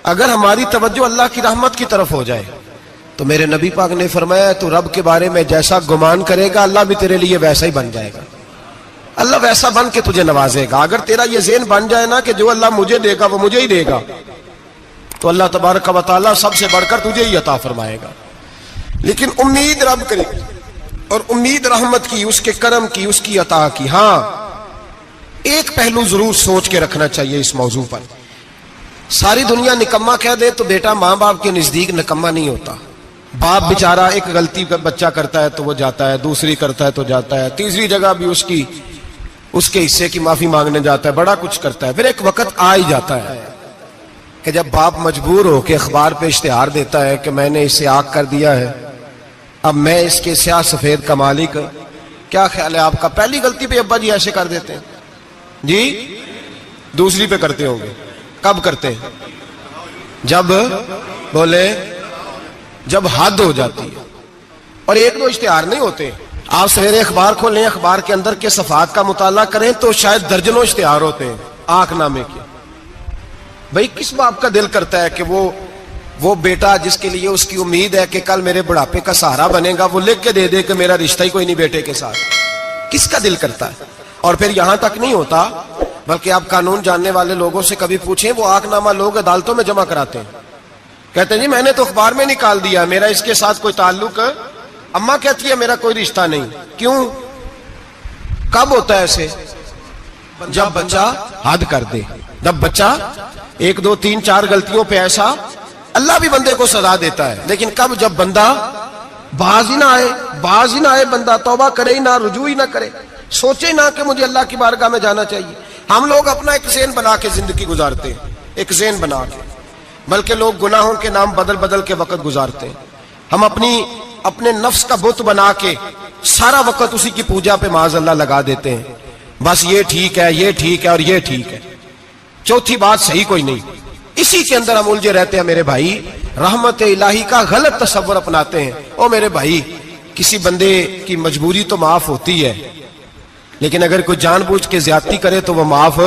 اگر ہماری توجہ اللہ کی رحمت کی طرف ہو جائے تو میرے نبی پاک نے فرمایا تو رب کے بارے میں جیسا گمان کرے گا اللہ بھی تیرے لیے ویسا ہی بن جائے گا. اللہ ویسا بن کے تجھے نوازے گا. اگر تیرا یہ ذہن بن جائے نا کہ جو اللہ مجھے دے گا وہ مجھے ہی دے گا تو اللہ تبارک و تعالیٰ سب سے بڑھ کر تجھے ہی عطا فرمائے گا. لیکن امید رب کرے اور امید رحمت کی، اس کے کرم کی، اس کی عطا کی. ہاں ایک پہلو ضرور سوچ کے رکھنا چاہیے اس موضوع پر. ساری دنیا نکما کہہ دے تو بیٹا ماں باپ کے نزدیک نکما نہیں ہوتا. باپ بیچارہ ایک غلطی بچہ کرتا ہے تو وہ جاتا ہے، دوسری کرتا ہے تو جاتا ہے، تیسری جگہ بھی اس کے حصے کی معافی مانگنے جاتا ہے، بڑا کچھ کرتا ہے. پھر ایک وقت آ ہی جاتا ہے کہ جب باپ مجبور ہو کے اخبار پہ اشتہار دیتا ہے کہ میں نے اسے آگ کر دیا ہے، اب میں اس کے سیاہ سفید کا مالک. کیا خیال ہے آپ کا؟ پہلی غلطی پہ ابا جی ایسے کر دیتے ہیں جی، دوسری پہ کرتے ہوں گے. کب کرتے ہیں؟ جب بولے جب حد ہو جاتی ہے. اور ایک دو اشتہار نہیں ہوتے. آپ سویرے اخبار کھولیں، اخبار کے اندر کے صفحات کا مطالعہ کریں تو شاید درجنوں اشتہار ہوتے ہیں آنکھ نامے کے. بھئی کس باپ کا دل کرتا ہے کہ وہ بیٹا جس کے لیے اس کی امید ہے کہ کل میرے بڑھاپے کا سہارا بنے گا وہ لکھ کے دے دے کہ میرا رشتہ ہی کوئی نہیں بیٹے کے ساتھ؟ کس کا دل کرتا ہے؟ اور پھر یہاں تک نہیں ہوتا بلکہ آپ قانون جاننے والے لوگوں سے کبھی پوچھیں، وہ آنکھ نامہ لوگ عدالتوں میں جمع کراتے ہیں، کہتے ہیں جی میں نے تو اخبار میں نکال دیا میرا اس کے ساتھ کوئی تعلق، اماں کہتی ہے میرا کوئی رشتہ نہیں. کیوں؟ کب ہوتا ہے ایسے؟ جب بچہ حد کر دے. جب بچہ ایک دو تین چار غلطیوں پہ ایسا، اللہ بھی بندے کو سزا دیتا ہے، لیکن کب؟ جب بندہ باز ہی نہ آئے بندہ توبہ کرے ہی نہ، رجوع ہی نہ کرے، سوچے نہ کہ مجھے اللہ کی بارگاہ میں جانا چاہیے. ہم لوگ اپنا ایک ذہن بنا کے زندگی گزارتے ہیں، ایک ذہن بنا کے، بلکہ لوگ گناہوں کے نام بدل بدل کے وقت گزارتے ہیں. ہم اپنے نفس کا بت بنا کے سارا وقت اسی کی پوجا پہ معاذ اللہ لگا دیتے ہیں. بس یہ ٹھیک ہے، یہ ٹھیک ہے اور یہ ٹھیک ہے، چوتھی بات صحیح کوئی نہیں. اسی کے اندر ہم الجھے رہتے ہیں میرے بھائی. رحمت الہی کا غلط تصور اپناتے ہیں. او میرے بھائی، کسی بندے کی مجبوری تو معاف ہوتی ہے، لیکن اگر کوئی جان بوجھ کے زیادتی کرے تو وہ معاف،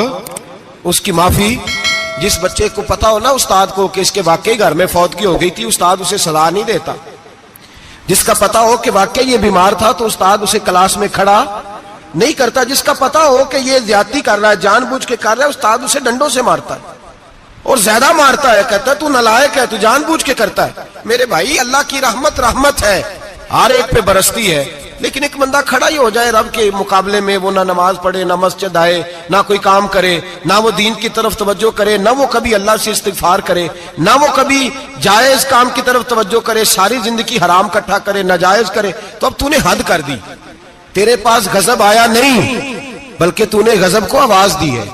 اس کی معافی. جس بچے کو پتا ہو نا استاد کو کہ اس کے واقعی گھر میں فوتگی ہو گئی تھی، استاد اسے سزا نہیں دیتا. جس کا پتا ہو کہ واقعی یہ بیمار تھا تو استاد اسے کلاس میں کھڑا نہیں کرتا. جس کا پتا ہو کہ یہ زیادتی کر رہا ہے، جان بوجھ کے کر رہا ہے، استاد اسے ڈنڈوں سے مارتا ہے اور زیادہ مارتا ہے، کہتا ہے تو نالائق ہے، تو جان بوجھ کے کرتا ہے. میرے بھائی اللہ کی رحمت ہے، ہر ایک پہ برستی ہے، لیکن ایک بندہ کھڑا ہی ہو جائے رب کے مقابلے میں، وہ نہ نماز پڑھے، نہ مسجد آئے، نہ کوئی کام کرے، نہ وہ دین کی طرف توجہ کرے، نہ وہ کبھی اللہ سے استغفار کرے، نہ وہ کبھی جائز کام کی طرف توجہ کرے، ساری زندگی حرام کٹھا کرے، ناجائز کرے، تو اب تو نے حد کر دی. تیرے پاس غضب آیا نہیں بلکہ تو نے غضب کو آواز دی ہے.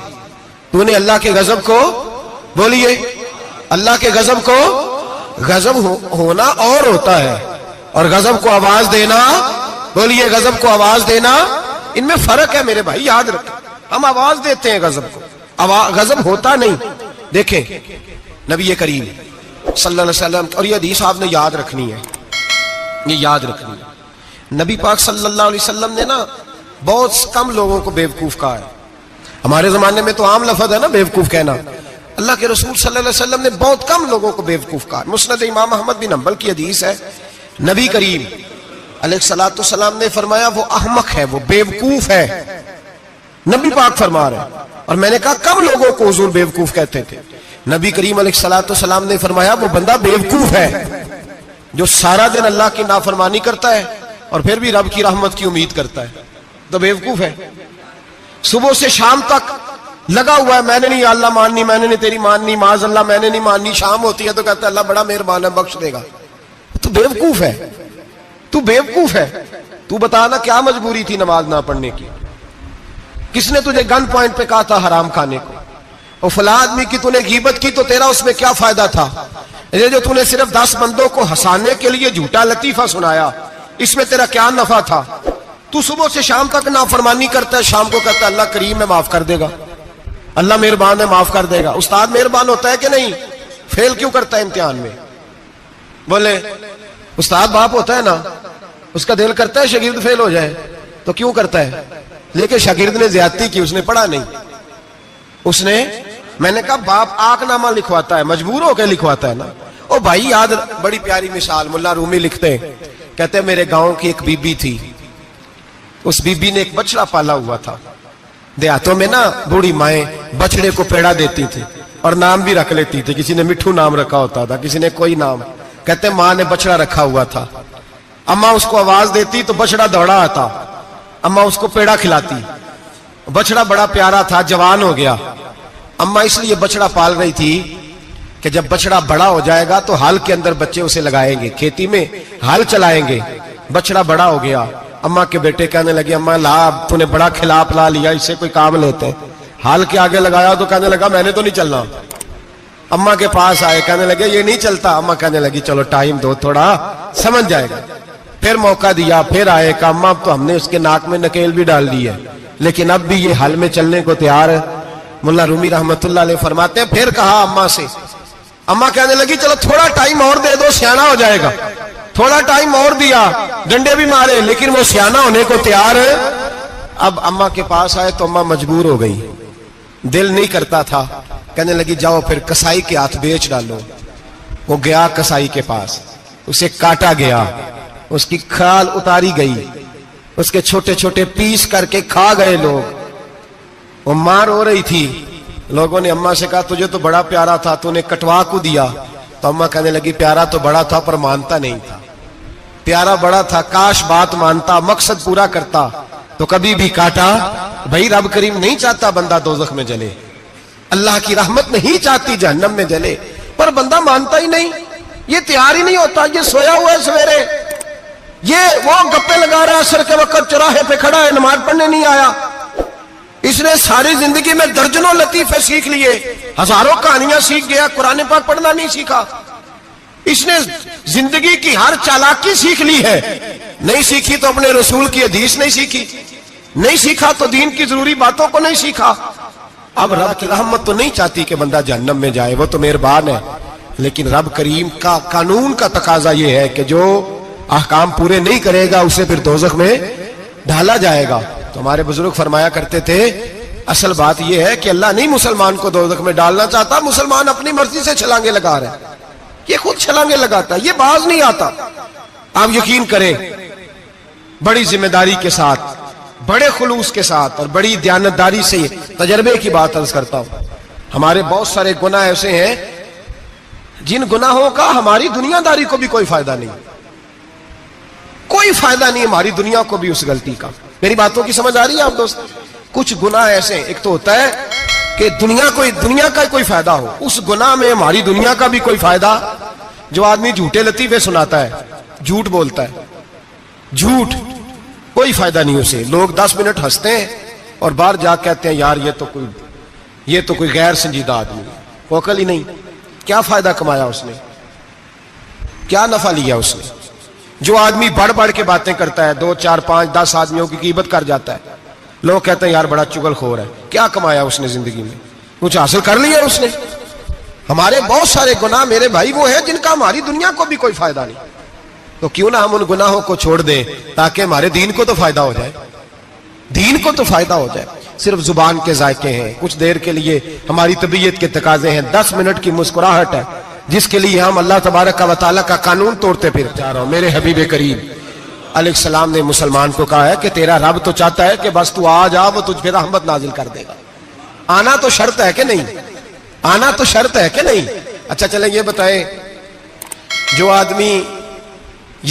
تو نے اللہ کے غضب کو، بولیے اللہ کے غضب کو، غضب ہونا اور ہوتا ہے اور غضب کو آواز دینا، بولیے غضب کو آواز دینا، ان میں فرق ہے میرے بھائی، یاد رکھیں. ہم آواز دیتے ہیں غضب کو، غضب ہوتا نہیں. دیکھیں نبی کریم صلی اللہ علیہ وسلم، اور یہ حدیث آپ نے یاد رکھنی ہے، یہ یاد رکھنی ہے. نبی پاک صلی اللہ علیہ وسلم نے نا بہت کم لوگوں کو بیوقوف کہا ہے. ہمارے زمانے میں تو عام لفظ ہے نا بیوقوف کہنا. اللہ کے رسول صلی اللہ علیہ وسلم نے بہت کم لوگوں کو بیوقوف کہا. مسند امام احمد بن حنبل کی حدیث ہے، نبی کریم علیہ الصلوۃ والسلام نے فرمایا وہ احمق ہے، وہ بیوقوف ہے. نبی پاک فرما رہے ہیں. اور میں نے کہا کم لوگوں کو حضور بیوقوف کہتے تھے. نبی کریم علیہ الصلوۃ والسلام نے فرمایا وہ بندہ بیوقوف ہے جو سارا دن اللہ کی نافرمانی کرتا ہے اور پھر بھی رب کی رحمت کی امید کرتا ہے، تو بیوقوف ہے. صبح سے شام تک لگا ہوا ہے، میں نے نہیں اللہ ماننی، میں نے نہیں تیری ماننی، معاذ اللہ میں نے نہیں ماننی. شام ہوتی ہے تو کہتا ہے اللہ بڑا مہربان ہے بخش دے گا. تو بیوقوف ہے، تو بیوقوف ہے. تو بتانا کیا مجبوری تھی نماز نہ پڑھنے کی؟ کس نے تجھے گن پوائنٹ پہ کہا تھا حرام کھانے کو؟ اور فلاں آدمی کی تو نے غیبت کی تو تیرا اس میں کیا فائدہ تھا؟ یہ جو تو نے صرف 10 بندوں کو ہنسانے کے لیے جھوٹا لطیفہ سنایا، اس میں تیرا کیا نفع تھا؟ تو صبح سے شام تک نافرمانی کرتا ہے، شام کو کہتا ہے اللہ کریم ہے معاف کر دے گا، اللہ مہربان ہے معاف کر دے گا. استاد مہربان ہوتا ہے کہ نہیں؟ فیل کیوں کرتا ہے امتحان میں؟ بولے استاد باپ ہوتا ہے نا، اس کا دل کرتا ہے شاگرد فیل ہو جائے، تو کیوں کرتا ہے؟ لیکن شاگرد نے زیادتی کی، اس نے پڑھا نہیں، اس نے میں نے کہا باپ آنکھ نامہ لکھواتا ہے، مجبور ہو کے لکھواتا ہے نا۔ او بھائی یاد، بڑی پیاری مثال ملا رومی لکھتے ہیں، کہتے ہیں میرے گاؤں کی ایک بی بی تھی، اس بی بی نے ایک بچڑا پالا ہوا تھا۔ دیہاتوں میں نا بوڑھی مائیں بچڑے کو پیڑا دیتی تھی اور نام بھی رکھ لیتی تھی، کسی نے مٹھو نام رکھا ہوتا تھا، کسی نے کوئی نام۔ کہتے ہیں ماں نے بچڑا رکھا ہوا تھا، اماں اس کو آواز دیتی تو بچڑا دوڑا آتا، اماں اس کو پیڑا کھلاتی، بچڑا بڑا پیارا تھا، جوان ہو گیا۔ اماں اس لیے بچڑا پال رہی تھی کہ جب بچڑا بڑا ہو جائے گا تو ہل کے اندر بچے اسے لگائیں گے، کھیتی میں ہل چلائیں گے۔ بچڑا بڑا ہو گیا، اماں کے بیٹے کہنے لگے اماں لا، تو نے بڑا کھلا پلا لیا، اس سے کوئی کام لیتے ہیں۔ ہل کے آگے لگایا تو کہنے لگا میں نے تو نہیں چلنا۔ اماں کے پاس آئے، کہنے لگے یہ نہیں چلتا۔ اماں کہنے لگی چلو ٹائم دو تھوڑا، سمجھ جائے گا۔ پھر موقع دیا، پھر آئے، کہا اماں اب تو ہم نے اس کے ناک میں نکیل بھی ڈال دی ہے، لیکن اب بھی یہ ہل میں چلنے کو تیار ہے۔ ملا رومی رحمت اللہ علیہ فرماتے ہیں پھر کہا اماں سے، اماں کہنے لگی چلو تھوڑا ٹائم اور دے دو، سیانا ہو جائے گا۔ تھوڑا ٹائم اور دیا، ڈنڈے بھی مارے، لیکن وہ سیانا ہونے کو تیار ہے۔ اب اماں کے پاس آئے تو اماں مجبور ہو گئی، دل نہیں کرتا تھا، کہنے لگی جاؤ پھر کسائی کے ہاتھ بیچ ڈالو۔ وہ گیا کسائی کے پاس، اسے کاٹا گیا، اس کی کھال اتاری گئی، اس کے چھوٹے چھوٹے پیس کر کے کھا گئے لوگ۔ وہ ماں رو رہی تھی، لوگوں نے اماں سے کہا تجھے تو بڑا پیارا تھا، تو نے کٹوا کو دیا۔ تو اماں کہنے لگی پیارا تو بڑا تھا پر مانتا نہیں تھا، پیارا بڑا تھا، کاش بات مانتا، مقصد پورا کرتا تو کبھی بھی کاٹا۔ بھائی رب کریم نہیں چاہتا بندہ دوزخ میں جلے، اللہ کی رحمت نہیں چاہتی جہنم میں جلے، پر بندہ مانتا ہی نہیں، یہ تیار ہی نہیں ہوتا۔ یہ سویا ہوا ہے سویرے، یہ وہ گپے لگا رہا ہے، عصر کے وقت چوراہے پہ کھڑا ہے، نماز پڑھنے نہیں آیا۔ اس نے ساری زندگی میں درجنوں لطیفے سیکھ لیے، ہزاروں کہانیاں سیکھ گیا، قرآن پاک پڑھنا نہیں سیکھا۔ اس نے زندگی کی ہر چالاکی سیکھ لی ہے، نہیں سیکھی تو اپنے رسول کی حدیث نہیں سیکھی، نہیں سیکھا تو دین کی ضروری باتوں کو نہیں سیکھا۔ اب رب کی رحمت تو نہیں چاہتی کہ بندہ جہنم میں جائے، وہ تو مہربان ہے، لیکن رب کریم کا قانون کا تقاضا یہ ہے کہ جو احکام پورے نہیں کرے گا اسے پھر دوزخ میں ڈالا جائے گا۔ تو ہمارے بزرگ فرمایا کرتے تھے اصل بات یہ ہے کہ اللہ نہیں مسلمان کو دوزخ میں ڈالنا چاہتا، مسلمان اپنی مرضی سے چھلانگے لگا رہا ہے، یہ خود چھلانگے لگاتا ہے، یہ باز نہیں آتا۔ آپ یقین کریں بڑی ذمہ داری کے ساتھ، بڑے خلوص کے ساتھ اور بڑی دیانتداری سے تجربے کی بات عرض کرتا ہوں، ہمارے بہت سارے گناہ ایسے ہیں جن گناہوں کا ہماری دنیا داری کو بھی کوئی فائدہ نہیں، کوئی فائدہ نہیں ہماری دنیا کو بھی اس غلطی کا۔ میری باتوں کی سمجھ آ رہی ہے آپ دوست؟ کچھ گناہ ایسے ہیں، ایک تو ہوتا ہے کہ دنیا کا کوئی فائدہ ہو، اس گناہ میں ہماری دنیا کا بھی کوئی فائدہ۔ جو آدمی جھوٹے لطیفے سناتا ہے، جھوٹ بولتا ہے، جھوٹ کوئی فائدہ نہیں اسے، لوگ 10 منٹ ہنستے ہیں اور باہر جا کہتے ہیں یار یہ تو کوئی غیر سنجیدہ آدمی ہے، وہ عقل ہی نہیں۔ کیا فائدہ کمایا اس نے، کیا نفع لیا اس نے؟ جو آدمی بڑھ بڑھ کے باتیں کرتا ہے، 2 4 5 10 آدمیوں کی غیبت کر جاتا ہے، لوگ کہتے ہیں یار بڑا چغل خور ہے، کیا کمایا اس نے زندگی میں؟ کچھ حاصل کر لیا اس نے؟ ہمارے بہت سارے گناہ میرے بھائی وہ ہیں جن کا ہماری دنیا کو بھی کوئی فائدہ نہیں، تو کیوں نہ ہم ان گناہوں کو چھوڑ دیں تاکہ ہمارے دین کو تو فائدہ ہو جائے، دین کو تو فائدہ ہو جائے۔ صرف زبان کے ذائقے ہیں، کچھ دیر کے لیے ہماری طبیعت کے تقاضے ہیں، 10 منٹ کی مسکراہٹ ہے جس کے لیے ہم اللہ تبارک و تعالی کا قانون توڑتے پھر جا رہا ہوں۔ میرے حبیب کریم علیہ السلام نے مسلمان کو کہا ہے کہ تیرا رب تو چاہتا ہے کہ بس تو آ جا، وہ تجھ پہ رحمت نازل کر دے گا۔ آنا تو شرط ہے کہ نہیں؟ آنا تو شرط ہے کہ نہیں؟ اچھا چلیں یہ بتائیں، جو آدمی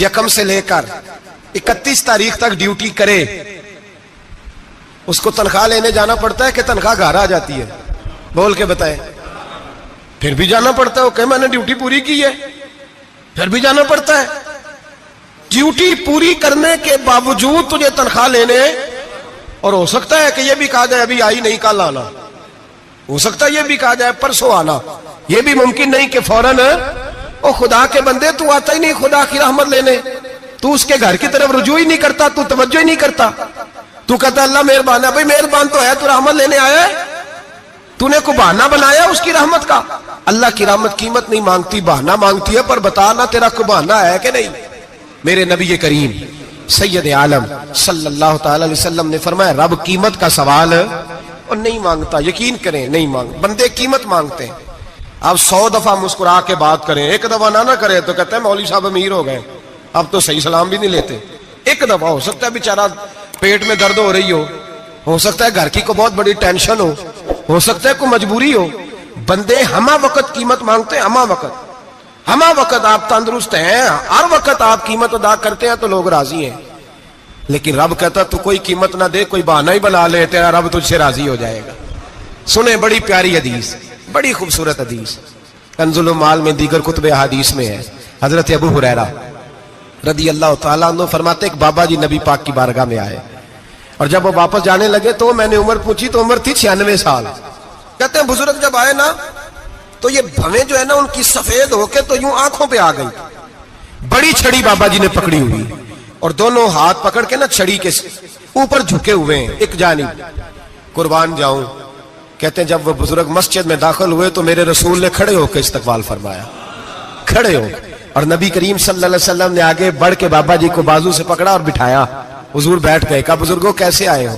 1 سے لے کر 31 تاریخ تک ڈیوٹی کرے اس کو تنخواہ لینے جانا پڑتا ہے کہ تنخواہ گھر آ جاتی ہے؟ بول کے بتائیں۔ پھر بھی جانا پڑتا ہے، وہ کہ میں نے ڈیوٹی پوری کی ہے، پھر بھی جانا پڑتا ہے۔ ڈیوٹی پوری کرنے کے باوجود تجھے تنخواہ لینے، اور ہو سکتا ہے کہ یہ بھی کہا جائے ابھی آئی نہیں کل آنا، ہو سکتا ہے یہ بھی کہا جائے پرسوں آنا، یہ بھی ممکن نہیں کہ فوراً او خدا کے بندے تو آتا ہی نہیں خدا کی رحمت لینے، تو اس کے گھر کی طرف رجوع ہی نہیں کرتا، تو توجہ ہی نہیں کرتا، تو کہتا اللہ مہربان ہے۔ بھائی مہربان تو ہے، تو رحمت لینے آیا ہے، تو نے کو بہانہ بنایا اس کی رحمت کا؟ اللہ کی رحمت قیمت نہیں مانگتی، بہانہ مانگتی ہے، پر بتا نا تیرا کو بہانہ ہے کہ نہیں؟ میرے نبی کریم سید عالم صلی اللہ تعالی علیہ وسلم نے فرمایا رب قیمت کا سوال اور نہیں مانگتا، یقین کریں نہیں بندے قیمت مانگتے ہیں. آپ 100 دفعہ مسکرا کے بات کریں، ایک دفعہ نہ کریں تو کہتے ہیں مولوی صاحب امیر ہو گئے، اب تو صحیح سلام بھی نہیں لیتے. ایک دفعہ ہو سکتا ہے بیچارہ پیٹ میں درد ہو رہی ہو سکتا ہے گھر کی کو بہت بڑی ٹینشن ہو سکتا ہے کوئی مجبوری ہو. بندے ہمہ وقت قیمت مانگتے ہیں، ہمہ وقت آپ تندرست ہیں، ہر وقت آپ قیمت ادا کرتے ہیں تو لوگ راضی ہیں. لیکن رب کہتا تو کوئی قیمت نہ دے، کوئی بہانہ ہی بنا لے، تیرا رب تجھ سے راضی ہو جائے گا. سنیں بڑی پیاری حدیث، بڑی خوبصورت حدیث، کنز المال میں دیگر کتب احادیث میں ہے. حضرت ابو ہریرہ رضی اللہ تعالیٰ عنہ فرماتے ایک بابا جی نبی پاک کی بارگاہ میں آئے، اور جب وہ واپس جانے لگے تو میں نے عمر پوچھی تو عمر تھی 96 سال. کہتے ہیں بزرگ جب آئے نا تو یہ بھویں جو ہے نا ان کی سفید ہو کے تو یوں آنکھوں پہ آ گئی. بڑی چھڑی بابا جی نے پکڑی ہوئی اور دونوں ہاتھ پکڑ کے نا چھڑی کے اوپر جھکے ہوئے ہیں ایک جانب. قربان جاؤں، کہتے ہیں جب وہ بزرگ مسجد میں داخل ہوئے تو میرے رسول نے کھڑے ہو کے استقبال فرمایا، کھڑے ہو. اور نبی کریم صلی اللہ علیہ وسلم نے آگے بڑھ کے بابا جی کو بازو سے پکڑا اور بٹھایا. حضور بیٹھ گئے. کہا بزرگوں کیسے آئے ہو؟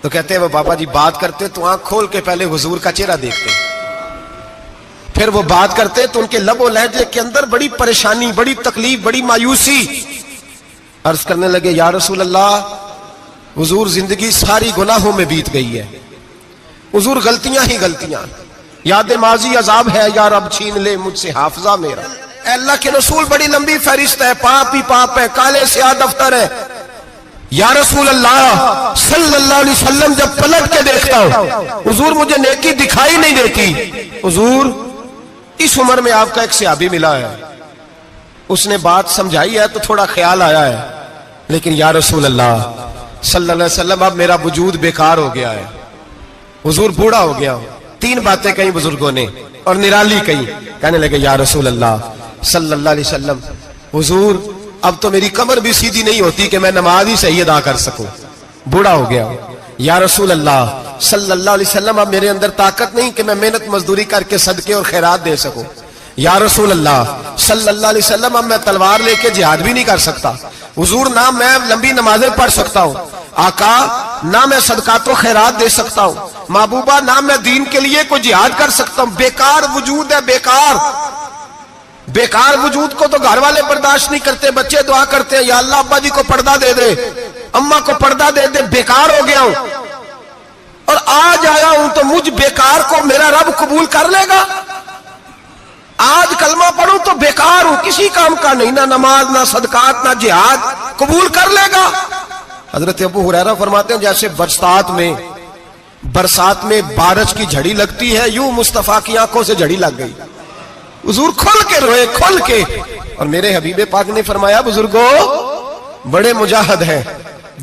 تو کہتے ہیں وہ بابا جی بات کرتے تو آنکھ کھول کے پہلے حضور کا چہرہ دیکھتے، پھر وہ بات کرتے تو ان کے لب و لہجے کے اندر بڑی پریشانی، بڑی تکلیف، بڑی مایوسی. عرض کرنے لگے یا رسول اللہ، حضور زندگی ساری گناہوں میں بیت گئی ہے، حضور غلطیاں ہی غلطیاں، یاد ماضی عذاب ہے، یا رب چھین لے مجھ سے حافظہ میرا. اے اللہ کے رسول بڑی لمبی فہرست ہے، پاپ ہی پاپ ہے، کالے سیاہ دفتر ہے. یا رسول اللہ صلی اللہ علیہ وسلم جب پلٹ کے دیکھتا ہوں حضور مجھے نیکی دکھائی نہیں دیتی. حضور اس عمر میں آپ کا ایک صحابی ملا ہے، اس نے بات سمجھائی ہے تو تھوڑا خیال آیا ہے، لیکن یا رسول اللہ صلی اللہ علیہ وسلم اب میرا وجود بیکار ہو گیا ہے، حضور بوڑھا ہو گیا ہوں. 3 باتیں کہیں بزرگوں نے اور نرالی کہیں. کہنے لگے یا رسول اللہ صلی اللہ علیہ وسلم، حضور اب تو میری کمر بھی سیدھی نہیں ہوتی کہ میں نماز ہی صحیح ادا کر سکوں، بوڑھا ہو گیا ہوں. یا رسول اللہ صلی اللہ علیہ وسلم اب میرے اندر طاقت نہیں کہ میں محنت مزدوری کر کے صدقے اور خیرات دے سکوں. یا رسول اللہ صلی اللہ علیہ وسلم اب میں تلوار لے کے جہاد بھی نہیں کر سکتا. حضور نہ میں لمبی نمازیں پڑھ سکتا ہوں، آقا نہ میں صدقات و خیرات دے سکتا ہوں، محبوبہ نہ میں دین کے لیے کوئی جہاد کر سکتا ہوں. بیکار وجود ہے، بیکار وجود کو تو گھر والے برداشت نہیں کرتے، بچے دعا کرتے ہیں یا اللہ ابا جی کو پردہ دے دے، اماں کو پردہ دے دے. بیکار ہو گیا ہوں اور آج آیا ہوں تو مجھ بیکار کو میرا رب قبول کر لے گا؟ آج کلمہ پڑھوں تو بیکار ہوں، کسی کام کا نہیں، نہ نماز نہ صدقات نہ جہاد، قبول کر لے گا؟ حضرت ابو ہریرہ فرماتے ہیں جیسے برسات میں بارش کی جھڑی لگتی ہے، یوں مصطفیٰ کی آنکھوں سے جھڑی لگ گئی. حضور کھل کے روئے، کھل کے. اور میرے حبیب پاک نے فرمایا بزرگوں بڑے مجاہد ہیں،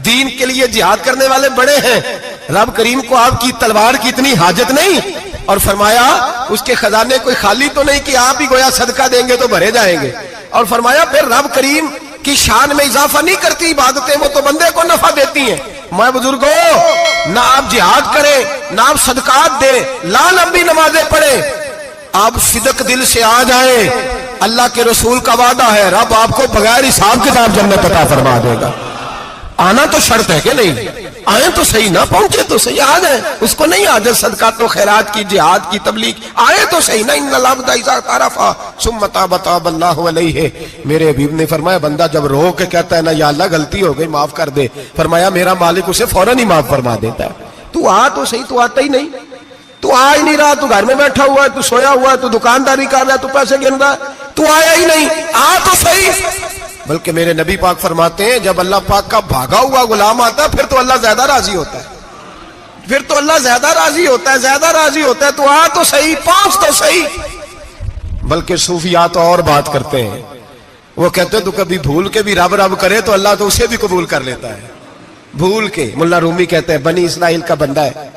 دین کے لیے جہاد کرنے والے بڑے ہیں، رب کریم کو آپ کی تلوار کی اتنی حاجت نہیں. اور فرمایا اس کے خزانے کوئی خالی تو نہیں کہ آپ ہی گویا صدقہ دیں گے تو بھرے جائیں گے. اور فرمایا پھر رب کریم کی شان میں اضافہ نہیں کرتی عبادتیں، وہ تو بندے کو نفع دیتی ہیں. میں بزرگوں نہ آپ جہاد کریں نہ آپ صدقات دیں، لا لمبی نمازیں پڑھیں، آپ صدق دل سے آ جائیں، اللہ کے رسول کا وعدہ ہے رب آپ کو بغیر حساب کتاب جنت عطا فرما دے گا. آنا تو شرط ہے کہ نہیں؟ آئیں تو صحیح، نہ پہنچے تو صحیح، آ جائیں. اس کو نہیں آجت صدقات و خیرات کی، جہاد کی، تبلیغ، آئے تو صحیح نا. ان العبد اذا تعرف ثم تاب تاب اللہ علیہ. میرے حبیب نے فرمایا بندہ جب رو کے کہتا ہے نا یا اللہ غلطی ہو گئی معاف کر دے، فرمایا میرا مالک اسے فوراً ہی معاف فرما دیتا ہے. تو آ تو صحیح، تو آتا ہی نہیں، تو آ ہی نہیں رہا، تو گھر میں بیٹھا ہوا ہے، تو سویا ہوا ہے، تو دکانداری کر رہا ہے، تو پیسے گن رہا ہے، تو آیا ہی نہیں. آ تو صحیح. بلکہ میرے نبی پاک فرماتے ہیں جب اللہ پاک کا بھاگا ہوا غلام آتا ہے پھر تو اللہ زیادہ راضی ہوتا ہے، پھر تو اللہ زیادہ راضی ہوتا ہے، زیادہ راضی ہوتا ہے. تو آ تو صحیح، پہنچ تو صحیح. بلکہ صوفیات اور بات کرتے ہیں، وہ کہتے ہیں تو کبھی بھول کے بھی رب رب کرے تو اللہ تو اسے بھی قبول کر لیتا ہے. بھول کے. ملا رومی کہتے ہیں بنی اسرائیل کا بندہ ہے،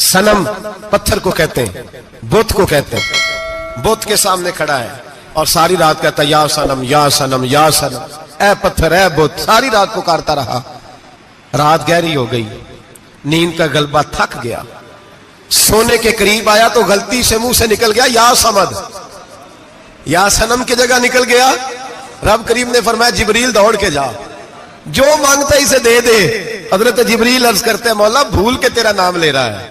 صنم پتھر کو کہتے ہیں، بت کو کہتے ہیں، بت کے سامنے کھڑا ہے اور ساری رات کہتا ہے یا صنم یا صنم یا صنم، اے پتھر اے بت. ساری رات پکارتا رہا. رات گہری ہو گئی، نیند کا غلبہ، تھک گیا، سونے کے قریب آیا تو غلطی سے منہ سے نکل گیا یا صمد. یا صنم کی جگہ نکل گیا. رب کریم نے فرمایا جبریل دوڑ کے جا، جو مانگتا ہے اسے دے دے. حضرت جبریل عرض کرتے ہیں مولا بھول کے تیرا نام لے رہا ہے,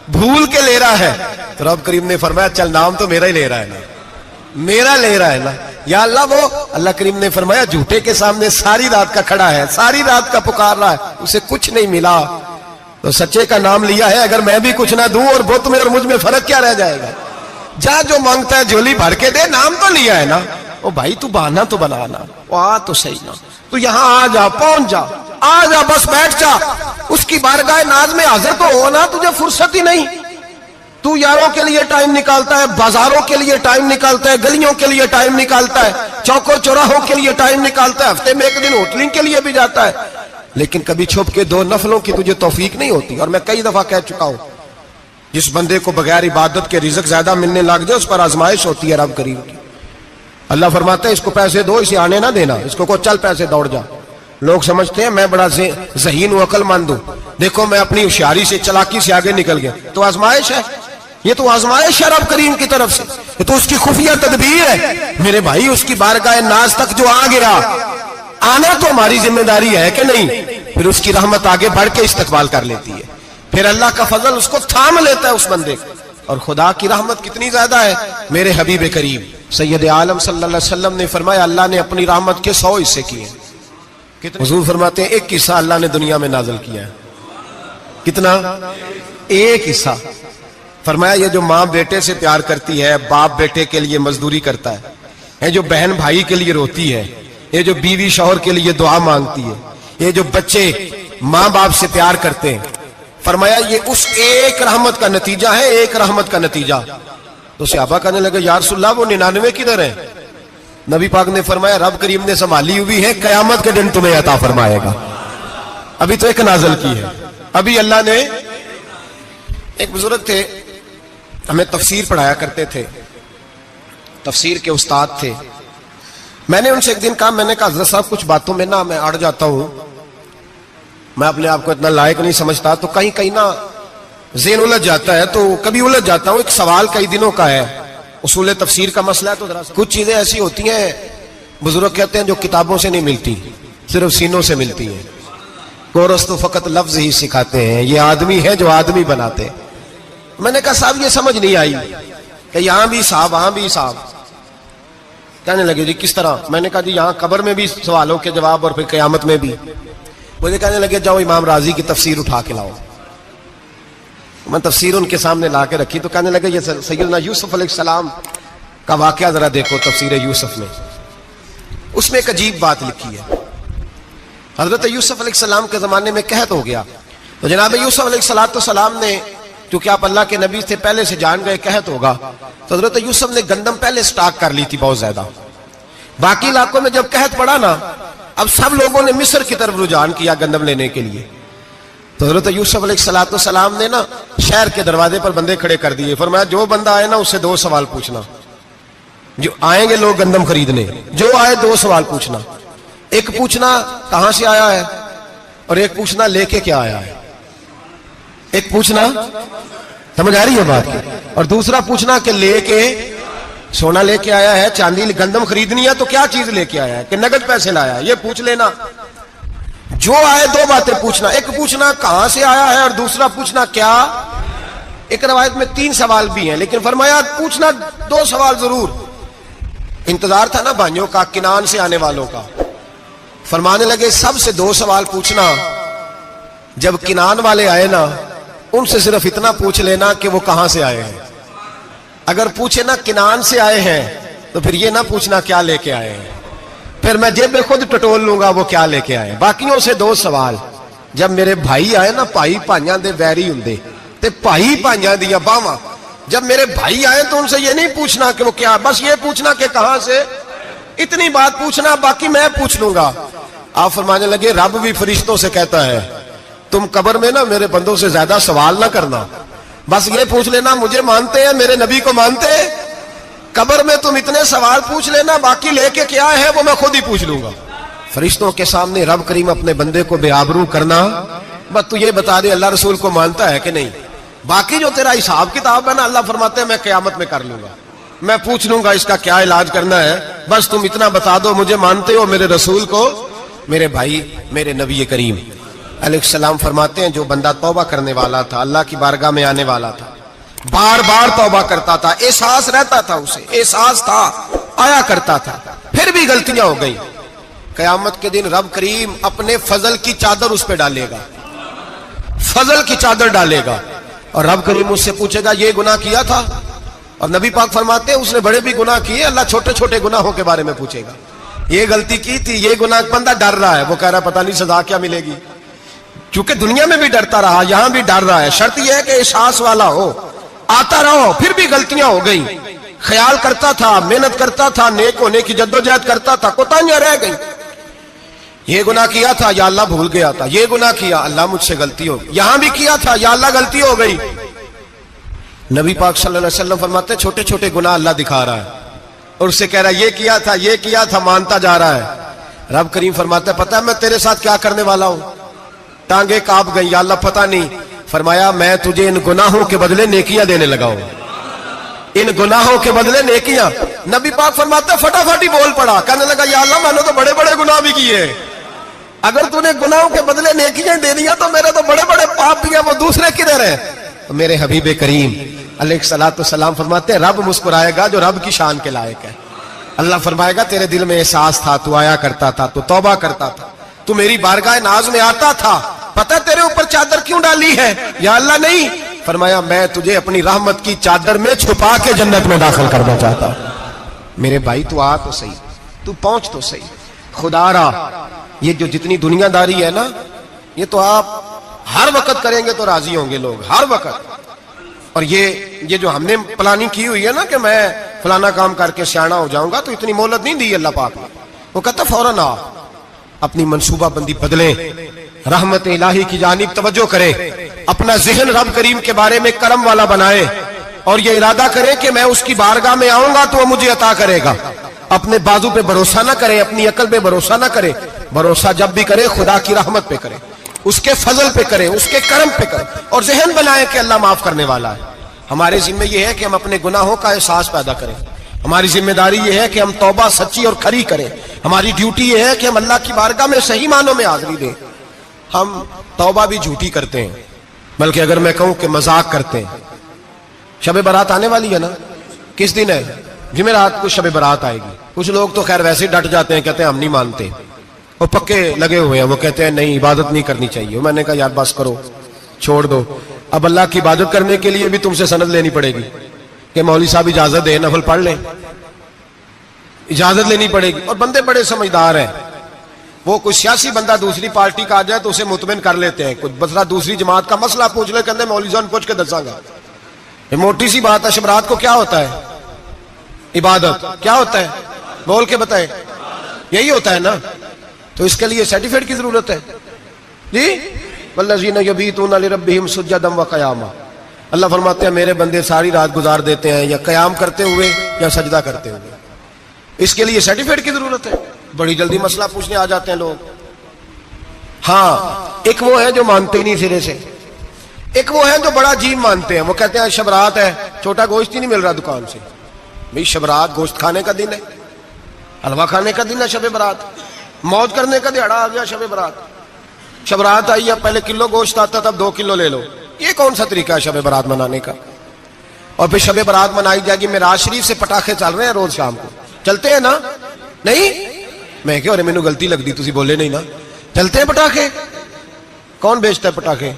بھول کے لے رہا ہے. تو رب کریم نے فرمایا چل نام تو میرا ہی لے رہا ہے نا, میرا لے رہا ہے نا. یا اللہ وہ اللہ کریم نے فرمایا جھوٹے کے سامنے ساری رات کا کھڑا ہے, ساری رات کا پکار رہا ہے, اسے کچھ نہیں ملا, تو سچے کا نام لیا ہے. اگر میں بھی کچھ نہ دوں اور بت میں اور مجھ میں فرق کیا رہ جائے گا. جا جو مانگتا ہے جھولی بھر کے دے, نام تو لیا ہے نا. او بھائی تو بہانا تو بنانا, آ تو صحیح نا, تو یہاں آ جا, پہنچ جا, آ جا, بس بیٹھ جا. اس کی بارگاہ ناز میں حاضر تو ہونا, تجھے فرصت ہی نہیں. تو یاروں کے لیے ٹائم نکالتا ہے, بازاروں کے لیے ٹائم نکالتا ہے, گلیوں کے لیے ٹائم نکالتا ہے, چوکوں چوراہوں کے لیے ٹائم نکالتا ہے, ہفتے میں ایک دن ہوٹلنگ کے لیے بھی جاتا ہے. لیکن کبھی چھپ کے 2 نفلوں کی تجھے توفیق نہیں ہوتی. اور میں کئی دفعہ کہہ چکا ہوں, جس بندے کو بغیر عبادت کے رزق زیادہ ملنے لگ جائے اس پر آزمائش ہوتی ہے رب کریم کی. اللہ فرماتا ہے اس کو پیسے دو, اسے آنے نہ دینا, اس کو چل پیسے دوڑ جا. لوگ سمجھتے ہیں میں بڑا ذہین و عقل مند ہوں, دیکھو میں اپنی ہوشیاری سے, چلاکی سے آگے نکل گیا. تو آزمائش ہے, یہ تو آزمائش ہے رب کریم کی طرف سے, یہ تو اس کی خفیہ تدبیر ہے. میرے بھائی اس کی بارگاہ ناز تک جو آ گیا, آنا تو ہماری ذمہ داری ہے کہ نہیں. پھر اس کی رحمت آگے بڑھ کے استقبال کر لیتی ہے, پھر اللہ کا فضل اس کو تھام لیتا ہے اس بندے کو. اور خدا کی رحمت کتنی زیادہ ہے. میرے حبیب کریم سید عالم صلی اللہ علیہ وسلم نے فرمایا اللہ نے اپنی رحمت کے 100 حصے کیے. حضور فرماتے ہیں ایک حصہ اللہ نے دنیا میں نازل کیا ہے. کتنا؟ ایک حصہ. فرمایا یہ جو ماں بیٹے سے پیار کرتی ہے, باپ بیٹے کے لیے مزدوری کرتا ہے, یہ جو بہن بھائی کے لیے روتی ہے, یہ جو بیوی شوہر کے لیے دعا مانگتی ہے, یہ جو بچے ماں باپ سے پیار کرتے ہیں, فرمایا یہ اس ایک رحمت کا نتیجہ ہے, ایک رحمت کا نتیجہ. تو صحابہ کہنے لگے یا رسول اللہ وہ 99 کدھر ہیں؟ نبی پاک نے فرمایا رب کریم نے سنبھالی ہوئی ہے, قیامت کے دن تمہیں عطا فرمائے گا. ابھی تو ایک نازل کی ہے, ابھی اللہ نے. ایک بزرگ تھے, ہمیں تفسیر پڑھایا کرتے تھے, تفسیر کے استاد تھے. میں نے ان سے ایک دن کہا, میں نے کہا حضرت صاحب کچھ باتوں میں نا میں اڑ جاتا ہوں, میں اپنے آپ کو اتنا لائق نہیں سمجھتا, تو کہیں کہیں نا ذہن الجھ جاتا ہے, تو کبھی الجھ جاتا ہوں. ایک سوال کئی دنوں کا ہے, اصول تفسیر کا مسئلہ ہے, تو ذرا کچھ چیزیں ایسی ہوتی ہیں بزرگ کہتے ہیں جو کتابوں سے نہیں ملتی, صرف سینوں سے ملتی ہیں. کورس تو فقط لفظ ہی سکھاتے ہیں, یہ آدمی ہے جو آدمی بناتے ہیں. میں نے کہا صاحب یہ سمجھ نہیں آئی کہ یہاں بھی صاحب وہاں بھی صاحب. کہنے لگے جی کس طرح؟ میں نے کہا جی یہاں قبر میں بھی سوالوں کے جواب اور پھر قیامت میں بھی. مجھے کہنے لگے جاؤ امام راضی کی تفسیر اٹھا کے لاؤ. میں تفسیر ان کے سامنے لا کے رکھی, تو کہنے لگے یہ سیدنا یوسف علیہ السلام کا واقعہ ذرا دیکھو تفسیر یوسف میں. اس میں ایک عجیب بات لکھی ہے. حضرت یوسف علیہ السلام کے زمانے میں قحط ہو گیا, تو جناب یوسف علیہ السلام نے, کیونکہ آپ اللہ کے نبی سے پہلے سے جان گئے قحط ہوگا, تو حضرت یوسف نے گندم پہلے سٹاک کر لی تھی بہت زیادہ. باقی علاقوں میں جب قحط پڑا نا, اب سب لوگوں نے مصر کی طرف رجحان کیا گندم لینے کے لیے. تو حضرت یوسف علیہ السلام نے نا شہر کے دروازے پر بندے کھڑے کر دیے. فرمایا جو بندہ آئے نا اس سے 2 سوال پوچھنا. جو آئیں گے لوگ گندم خریدنے, جو آئے 2 سوال پوچھنا. ایک پوچھنا کہاں سے آیا ہے, اور ایک پوچھنا لے کے کیا آیا ہے. ایک پوچھنا, سمجھ آ رہی ہے بات کی, اور دوسرا پوچھنا کہ لے کے سونا لے کے آیا ہے, چاندی گندم خریدنی ہے تو کیا چیز لے کے آیا ہے, کہ نقد پیسے لایا ہے, یہ پوچھ لینا. جو آئے 2 باتیں پوچھنا. ایک پوچھنا کہاں سے آیا ہے, اور دوسرا پوچھنا کیا. ایک روایت میں 3 سوال بھی ہیں, لیکن فرمایا پوچھنا 2 سوال ضرور. انتظار تھا نا بھائیوں کا کنان سے آنے والوں کا. فرمانے لگے سب سے 2 سوال پوچھنا. جب کنان والے آئے نا ان سے صرف اتنا پوچھ لینا کہ وہ کہاں سے آئے ہیں. اگر پوچھے نا کنان سے آئے ہیں تو پھر یہ نہ پوچھنا کیا لے کے آئے ہیں, پھر میں جیب میں خود ٹٹول لوں گا وہ کیا لے کے آئے. باقیوں سے 2 سوال. جب میرے بھائی آئے نا, بھائی بھائیاں دے ویری ہوندے تے بھائی بھائیاں دیا باواں, جب میرے بھائی آئے تو ان سے یہ نہیں پوچھنا کہ وہ کیا, بس یہ پوچھنا کہ کہاں سے. اتنی بات پوچھنا, باقی میں پوچھ لوں گا. آپ فرمانے لگے رب بھی فرشتوں سے کہتا ہے تم قبر میں نا میرے بندوں سے زیادہ سوال نہ کرنا, بس یہ پوچھ لینا مجھے مانتے ہیں, میرے نبی کو مانتے ہیں. قبر میں تم اتنے سوال پوچھ لینا, باقی لے کے کیا ہے وہ میں خود ہی پوچھ لوں گا. فرشتوں کے سامنے رب کریم اپنے بندے کو بے آبرو کرنا, بس تو یہ بتا دے اللہ رسول کو مانتا ہے کہ نہیں. باقی جو تیرا حساب کتاب ہے نا, اللہ فرماتے ہیں میں قیامت میں کر لوں گا, میں پوچھ لوں گا اس کا کیا علاج کرنا ہے. بس تم اتنا بتا دو مجھے مانتے ہو, میرے رسول کو میرے بھائی، میرے نبی کریم علیہ السلام فرماتے ہیں جو بندہ توبہ کرنے والا تھا، اللہ کی بارگاہ میں آنے والا تھا، بار بار توبہ کرتا تھا، احساس رہتا تھا، اسے احساس تھا، آیا کرتا تھا، پھر بھی غلطیاں ہو گئی، قیامت کے دن رب کریم اپنے فضل کی چادر اس پہ ڈالے گا، فضل کی چادر ڈالے گا، اور رب کریم اس سے پوچھے گا یہ گناہ کیا تھا؟ اور نبی پاک فرماتے ہیں اس نے بڑے بھی گناہ کیے، اللہ چھوٹے چھوٹے گناہوں کے بارے میں پوچھے گا، یہ غلطی کی تھی، یہ گناہ، بندہ ڈر رہا ہے، وہ کہہ رہا ہے پتہ نہیں سزا کیا ملے گی، کیونکہ دنیا میں بھی ڈرتا رہا، یہاں بھی ڈر رہا ہے، شرط یہ ہے کہ احساس والا ہو، آتا رہو، پھر بھی غلطیاں ہو گئی، خیال کرتا تھا، محنت کرتا تھا، نیک ہونے کی جدوجہد کرتا تھا، کوتاہیاں رہ گئی، یہ گناہ کیا تھا یا اللہ بھول گیا تھا، یہ گناہ کیا اللہ مجھ سے غلطی ہو گئی، یہاں بھی کیا تھا یا اللہ غلطی ہو گئی، نبی پاک صلی اللہ علیہ وسلم فرماتے ہیں چھوٹے چھوٹے گناہ اللہ دکھا رہا ہے اور اس سے کہہ رہا ہے یہ کیا تھا، مانتا جا رہا ہے، رب کریم فرماتا ہے پتہ ہے میں تیرے ساتھ کیا کرنے والا ہوں، ٹانگیں کانپ گئی، یا اللہ پتہ نہیں، فرمایا میں تجھے ان گناہوں کے بدلے نیکیاں دینے لگا ہوں، ان گناہوں کے بدلے نیکیاں، نبی پاک فرماتا ہے فٹافٹ ہی بول پڑا، کہنے لگا یا اللہ میں نے تو بڑے بڑے گناہ بھی کیے، اگر تو نے گناہوں کے بدلے نیکیاں دے دیا تو میرے تو بڑے بڑے پاپ بھی ہیں، وہ دوسرے کدھر ہیں؟ میرے حبیب کریم علیہ الصلوۃ والسلام فرماتے ہیں رب مسکرائے گا جو رب کی شان کے لائق ہے، اللہ فرمائے گا تیرے دل میں احساس تھا، تو آیا کرتا تھا، تو توبہ کرتا تھا، تو میری بارگاہ ناز میں آتا تھا، پتہ تیرے اوپر چادر کیوں ڈالی ہے؟ یا اللہ نہیں، فرمایا میں تجھے اپنی رحمت کی چادر میں چھپا کے جنت میں داخل کرنا چاہتا ہوں، میرے بھائی تو آ تو صحیح، تو پہنچ تو صحیح، خدا را یہ جو جتنی دنیا داری ہے نا، یہ تو آپ ہر وقت کریں گے تو راضی ہوں گے لوگ، ہر وقت، اور یہ جو ہم نے پلاننگ کی ہوئی ہے نا کہ میں فلانا کام کر کے سیانا ہو جاؤں گا، تو اتنی مہلت نہیں دی اللہ پاک نے، وہ کہتا فوراً آ، اپنی منصوبہ بندی بدلیں، رحمت الہی کی جانب توجہ کریں، اپنا ذہن رب کریم کے بارے میں کرم والا بنائیں، اور یہ ارادہ کریں کہ میں اس کی بارگاہ میں آؤں گا تو وہ مجھے عطا کرے گا، اپنے بازو پہ بھروسہ نہ کریں، اپنی عقل پہ بھروسہ نہ کریں، بھروسہ جب بھی کریں خدا کی رحمت پہ کریں، اس کے فضل پہ کریں، اس کے کرم پہ کریں، اور ذہن بنائیں کہ اللہ معاف کرنے والا ہے، ہمارے ذمہ یہ ہے کہ ہم اپنے گناہوں کا احساس پیدا کریں، ہماری ذمہ داری یہ ہے کہ ہم توبہ سچی اور کھری کریں، ہماری ڈیوٹی یہ ہے کہ ہم اللہ کی بارگاہ میں صحیح معنوں میں حاضری دیں، ہم توبہ بھی جھوٹی کرتے ہیں، بلکہ اگر میں کہوں کہ مذاق کرتے ہیں، شب برات آنے والی ہے نا، کس دن ہے؟ جمعرات کو شب برات آئے گی، کچھ لوگ تو خیر ویسے ڈٹ جاتے ہیں، کہتے ہیں ہم نہیں مانتے، وہ پکے لگے ہوئے ہیں، وہ کہتے ہیں نہیں عبادت نہیں کرنی چاہیے، میں نے کہا یار بس کرو، چھوڑ دو، اب اللہ کی عبادت کرنے کے لیے بھی تم سے سند لینی پڑے گی کہ مولوی صاحب اجازت دے نفل پڑھ لیں، اجازت لینی پڑے گی، اور بندے بڑے سمجھدار ہیں، وہ کوئی سیاسی بندہ دوسری پارٹی کا آ جائے تو اسے مطمئن کر لیتے ہیں، کچھ بسرا دوسری جماعت کا مسئلہ پوچھ لے کہتے ہیں مولوی صاحب پوچھ کے دساں گا، یہ موٹی سی بات ہے، شب رات کو کیا ہوتا ہے؟ عبادت، کیا ہوتا ہے؟ بول کے بتائیں، یہی ہوتا ہے نا، تو اس کے لیے سرٹیفکیٹ کی ضرورت ہے جی، والذین یبیتون لربہم سجدا وقیاما، اللہ فرماتے ہیں میرے بندے ساری رات گزار دیتے ہیں یا قیام کرتے ہوئے یا سجدہ کرتے ہوئے، اس کے لیے سرٹیفکیٹ کی ضرورت ہے، بڑی جلدی مسئلہ پوچھنے آ جاتے ہیں لوگ، ہاں ایک وہ ہے جو مانتے ہی نہیں سرے سے، ایک وہ ہے جو بڑا عجیب مانتے ہیں، وہ کہتے ہیں شب رات ہے، چھوٹا گوشت ہی نہیں مل رہا دکان سے، بھئی شب رات گوشت کھانے کا دن ہے، حلوہ کھانے کا دن ہے شب برات، موج کرنے کا دیہڑا آ گیا شب برات، شب رات آئی ہے، پہلے کلو گوشت آتا تھا، 2 کلو لے لو، یہ کون سا طریقہ ہے شب برات منانے کا؟ اور پھر شب برات منائی جائے گی، معراج شریف سے پٹاخے چل رہے ہیں روز شام کو، چلتے ہیں نا؟ نہیں، میں کہ مینوں غلطی لگتی تسی بولے نہیں نا، چلتے ہیں پٹاخے، کون بیچتا ہے پٹاخے؟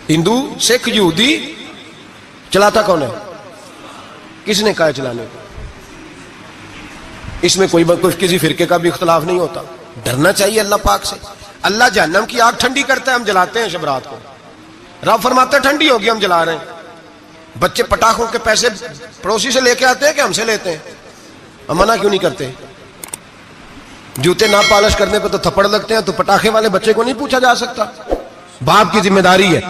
ہندو، سکھ، یہودی، چلاتا کون ہے؟ کس نے کہا چلانے کو؟ اس میں کوئی کسی فرقے کا بھی اختلاف نہیں ہوتا، ڈرنا چاہیے اللہ پاک سے، اللہ جہنم کی آگ ٹھنڈی کرتا ہے، ہم جلاتے ہیں شب رات کو، رب فرماتا ہے ٹھنڈی ہوگی ہم جلا رہے ہیں، بچے پٹاخوں کے پیسے پڑوسی سے لے کے آتے ہیں کہ ہم سے لیتے ہیں، ہم منع کیوں نہیں کرتے؟ جوتے نہ پالش کرنے پہ تو تھپڑ لگتے ہیں، تو پٹاخے والے بچے کو نہیں پوچھا جا سکتا؟ باپ کی ذمہ داری ہے،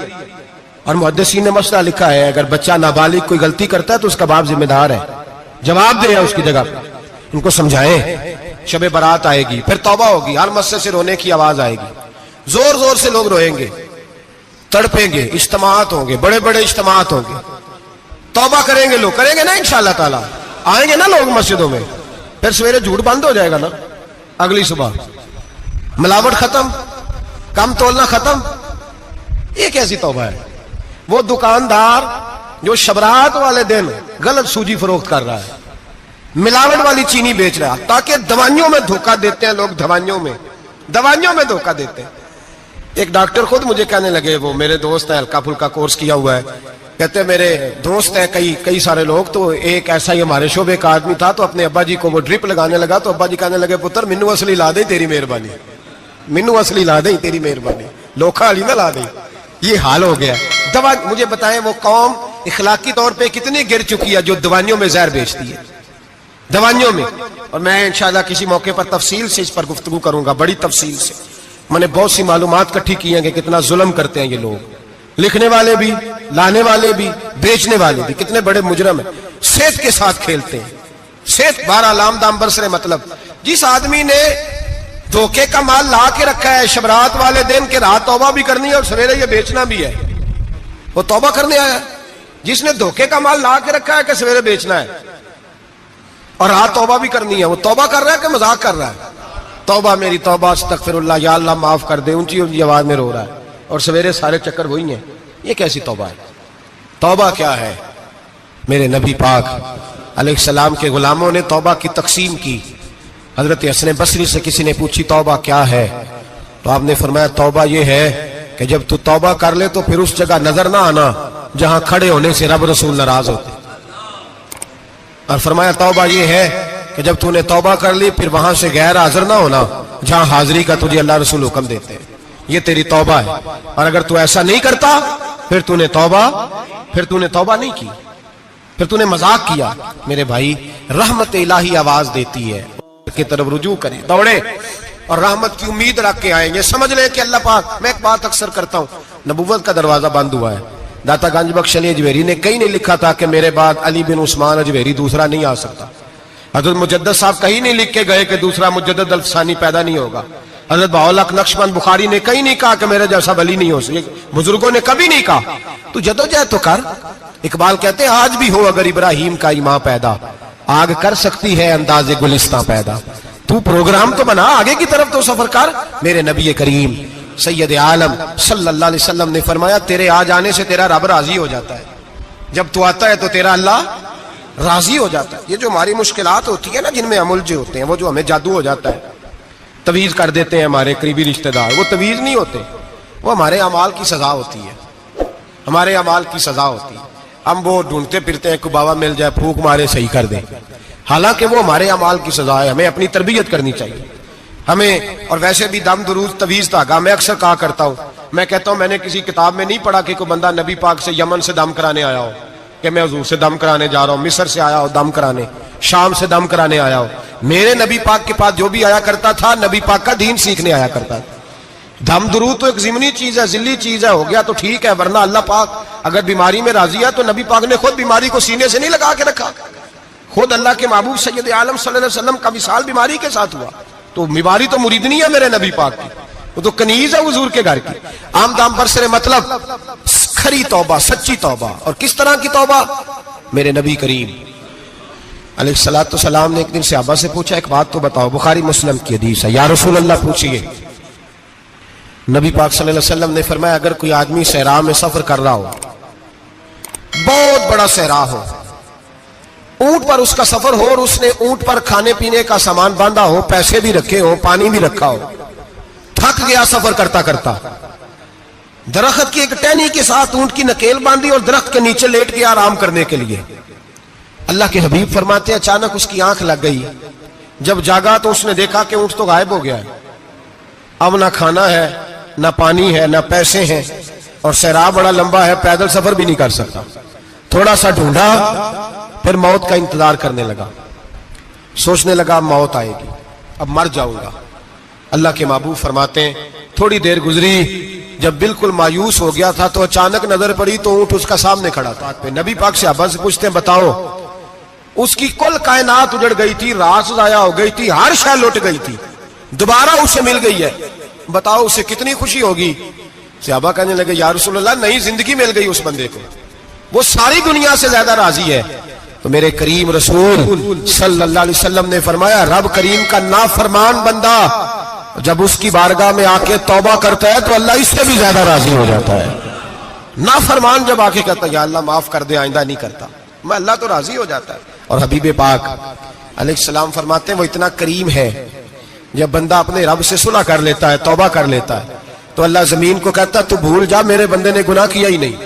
اور محدثین نے مسئلہ لکھا ہے اگر بچہ نابالغ کوئی غلطی کرتا ہے تو اس کا باپ ذمہ دار ہے، جواب دے اس کی جگہ پہ، ان کو سمجھائیں، شب برات آئے گی، پھر توبہ ہوگی، ہر مسجد سے رونے کی آواز آئے گی، زور زور سے لوگ روئیں گے، تڑپیں گے، اجتماعات ہوں گے، بڑے بڑے اجتماعات ہوں گے، توبہ کریں گے لوگ، کریں گے نا انشاءاللہ تعالی، آئیں گے نا لوگ مسجدوں میں، پھر سویرے جھوٹ بند ہو جائے گا نا، اگلی صبح ملاوٹ ختم، کم تولنا ختم. یہ کیسی توبہ ہے؟ وہ دکاندار جو شبرات والے دن غلط سوجی فروخت کر رہا ہے، ملاوٹ والی چینی بیچ رہا ہے، تاکہ دوائیوں میں دھوکہ دیتے ہیں لوگ، دوائیوں میں دھوکہ دیتے ہیں. ایک ڈاکٹر خود مجھے کہنے لگے، وہ میرے دوست ہیں، ہلکا پھلکا کورس کیا ہوا ہے، کہتے ہیں میرے دوست ہیں کئی سارے لوگ، تو ایک ایسا ہی ہمارے شعبے کا آدمی تھا، تو اپنے ابا جی کو وہ ڈرپ لگانے لگا، تو ابا جی کہنے لگے پتر مینو اصلی لا دیں تیری مہربانی، مینو اصلی لا دیں تیری مہربانی، لوکھا علی نہ لا دیں. یہ حال ہو گیا. دوا مجھے بتائیں وہ قوم اخلاقی طور پہ کتنی گر چکی ہے جو دوائیوں میں زہر بیچتی ہے، دوائیوں میں. اور میں انشاءاللہ کسی موقع پر تفصیل سے اس پر گفتگو کروں گا، بڑی تفصیل سے. میں نے بہت سی معلومات اکٹھی کی ہیں کہ کتنا ظلم کرتے ہیں یہ لوگ، لکھنے والے بھی، لانے والے بھی، بیچنے والے بھی، کتنے بڑے مجرم ہیں. صحت کے ساتھ کھیلتے ہیں، صحت 12 لام دام برسرے. مطلب جس آدمی نے دھوکے کا مال لا کے رکھا ہے شبرات والے دن کے رات توبہ بھی کرنی ہے اور سویرے یہ بیچنا بھی ہے، وہ توبہ کرنے آیا. جس نے دھوکے کا مال لا کے رکھا ہے کہ سویرے بیچنا ہے اور رات توبہ بھی کرنی ہے، وہ توبہ کر رہا ہے کہ مذاق کر رہا ہے؟ توبہ میری توبہ، استغفر اللہ، یا اللہ معاف کر دے، اونچی اونچی آواز میں رو رہا ہے، اور سویرے سارے چکر وہی ہیں. یہ کیسی توبہ ہے؟ توبہ کیا ہے؟ میرے نبی پاک علیہ السلام کے غلاموں نے توبہ کی تقسیم کی. حضرت حسن بصری سے کسی نے پوچھی توبہ کیا ہے، تو آپ نے فرمایا توبہ یہ ہے کہ جب تو توبہ کر لے تو پھر اس جگہ نظر نہ آنا جہاں کھڑے ہونے سے رب رسول ناراض ہوتے. اور فرمایا توبہ یہ ہے کہ جب تو نے توبہ کر لی پھر وہاں سے غیر حاضر نہ ہونا جہاں حاضری کا تجھے اللہ رسول حکم دیتے ہیں. یہ تیری توبہ ہے. اور اگر تو ایسا نہیں کرتا پھر تو نے توبہ نہیں کی، پھر تو نے مذاق کیا. میرے بھائی رحمت الہی آواز دیتی ہے کی طرف رجوع کریں، دوڑے اور رحمت کی امید رکھ کے آئیں. یہ سمجھ لیں کہ اللہ پاک، میں ایک بات اکثر کرتا ہوں، نبوت کا دروازہ بند ہوا ہے. داتا گنج بخش علی اجویری نے کہیں نہیں لکھا تھا کہ میرے بعد علی بن عثمان اجویری دوسرا نہیں آ سکتا. حضرت مجدد صاحب کہیں نہیں لکھ کے گئے کہ دوسرا مجدد الفسانی پیدا نہیں ہوگا. حضرت بہاءالحق نقشبند بخاری نے کہیں نہیں کہا کہ میرے جیسا ولی نہیں ہو سکتا. بزرگوں نے کبھی نہیں کہا. تو جدوجہد تو کر. اقبال کہتے ہیں آج بھی ہو اگر ابراہیم کا ایمان پیدا، آگ کر سکتی ہے انداز گلستان پیدا. تو پروگرام تو بنا، آگے کی طرف تو سفر کر. میرے نبی کریم سید عالم صلی اللہ علیہ وسلم نے فرمایا تیرے آ جانے سے تیرا رب راضی ہو جاتا ہے. جب تو آتا ہے تو تیرا اللہ راضی ہو جاتا ہے. یہ جو ہماری مشکلات ہوتی ہے نا، جن میں ہم الجھے ہوتے ہیں، وہ جو ہمیں جادو ہو جاتا ہے، تویز کر دیتے ہیں ہمارے قریبی رشتہ دار، وہ تویز نہیں ہوتے، وہ ہمارے اعمال کی سزا ہوتی ہے، ہمارے اعمال کی سزا ہوتی ہے. ہم وہ ڈھونڈتے پھرتے ہیں کہ بابا مل جائے پھونک مارے صحیح کر دیں، حالانکہ وہ ہمارے اعمال کی سزا ہے. ہمیں اپنی تربیت کرنی چاہیے ہمیں. اور ویسے بھی دم درود تویز دھاگا میں اکثر کہا کرتا ہوں، میں کہتا ہوں میں نے کسی کتاب میں نہیں پڑھا کہ کوئی بندہ نبی پاک سے یمن سے دم کرانے آیا ہو کہ میں حضور سے دم کرانے جا رہا ہوں، مصر سے آیا ہو دم کرانے، شام سے دم کرانے آیا ہو. میرے نبی پاک کے پاس جو بھی آیا کرتا تھا نبی پاک کا دین سیکھنے آیا کرتا تھا. دم درود تو ایک ضمنی چیز ہے، ذلی چیز ہے، ہو گیا تو ٹھیک ہے، ورنہ اللہ پاک اگر بیماری میں راضی ہے تو نبی پاک نے خود بیماری کو سینے سے نہیں لگا کے رکھا. خود اللہ کے محبوب سید عالم صلی اللہ علیہ وسلم کا وصال بیماری کے ساتھ ہوا. تو بیماری تو مریدنی ہے میرے نبی پاک کی، وہ تو کنیز ہے حضور کے گھر کی. عام دام برسر مطلب کھری توبہ، سچی توبہ. اور کس طرح کی توبہ؟ میرے نبی کریم علیہ الصلوۃ والسلام نے ایک دن صحابہ سے پوچھا ایک بات تو بتاؤ، بخاری مسلم کی حدیث ہے، یا رسول اللہ پوچھئے. نبی پاک صلی اللہ علیہ وسلم نے فرمایا اگر کوئی آدمی صحرا میں سفر کر رہا ہو، بہت بڑا صحرا ہو، اونٹ پر اس کا سفر ہو اور اس نے اونٹ پر کھانے پینے کا سامان باندھا ہو، پیسے بھی رکھے ہو، پانی بھی رکھا ہو، تھک گیا سفر کرتا کرتا، درخت کی ایک ٹہنی کے ساتھ اونٹ کی نکیل باندھی اور درخت کے نیچے لیٹ گیا آرام کرنے کے لیے. اللہ کے حبیب فرماتے ہیں اچانک اس کی آنکھ لگ گئی. جب جاگا تو اس نے دیکھا کہ اونٹ تو غائب ہو گیا ہے. اب نہ کھانا ہے، نہ پانی ہے، نہ پیسے ہیں، اور صحرا بڑا لمبا ہے، پیدل سفر بھی نہیں کر سکتا. تھوڑا سا ڈھونڈا، پھر موت کا انتظار کرنے لگا. سوچنے لگا موت آئے گی، اب مر جاؤں گا. اللہ کے محبوب فرماتے ہیں تھوڑی دیر گزری، جب بالکل مایوس ہو گیا تھا تو اچانک نظر پڑی تو اونٹ اس کا سامنے کھڑا تھا. نبی پاک صحابہ سے پوچھتے ہیں بتاؤ، اس کی کل کائنات اجڑ گئی تھی، رات ضائع ہو گئی تھی، ہر شے لٹ گئی تھی، دوبارہ اسے مل گئی ہے، بتاؤ اسے کتنی خوشی ہوگی. صحابہ کہنے لگے یا رسول اللہ نہیں، زندگی مل گئی اس بندے کو، وہ ساری دنیا سے زیادہ راضی ہے تو میرے کریم رسول صلی اللہ علیہ وسلم نے فرمایا رب کریم کا نافرمان بندہ جب اس کی بارگاہ میں آ کے توبہ کرتا ہے تو اللہ اس سے بھی زیادہ راضی ہو جاتا ہے. نافرمان جب آ کے کہتا ہے یا اللہ معاف کر دے آئندہ نہیں کرتا, میں اللہ تو راضی ہو جاتا ہے. اور حبیب پاک علیہ السلام فرماتے ہیں وہ اتنا کریم ہے, جب بندہ اپنے رب سے صلح کر لیتا ہے, توبہ کر لیتا ہے, تو اللہ زمین کو کہتا ہے تو بھول جا میرے بندے نے گناہ کیا ہی نہیں.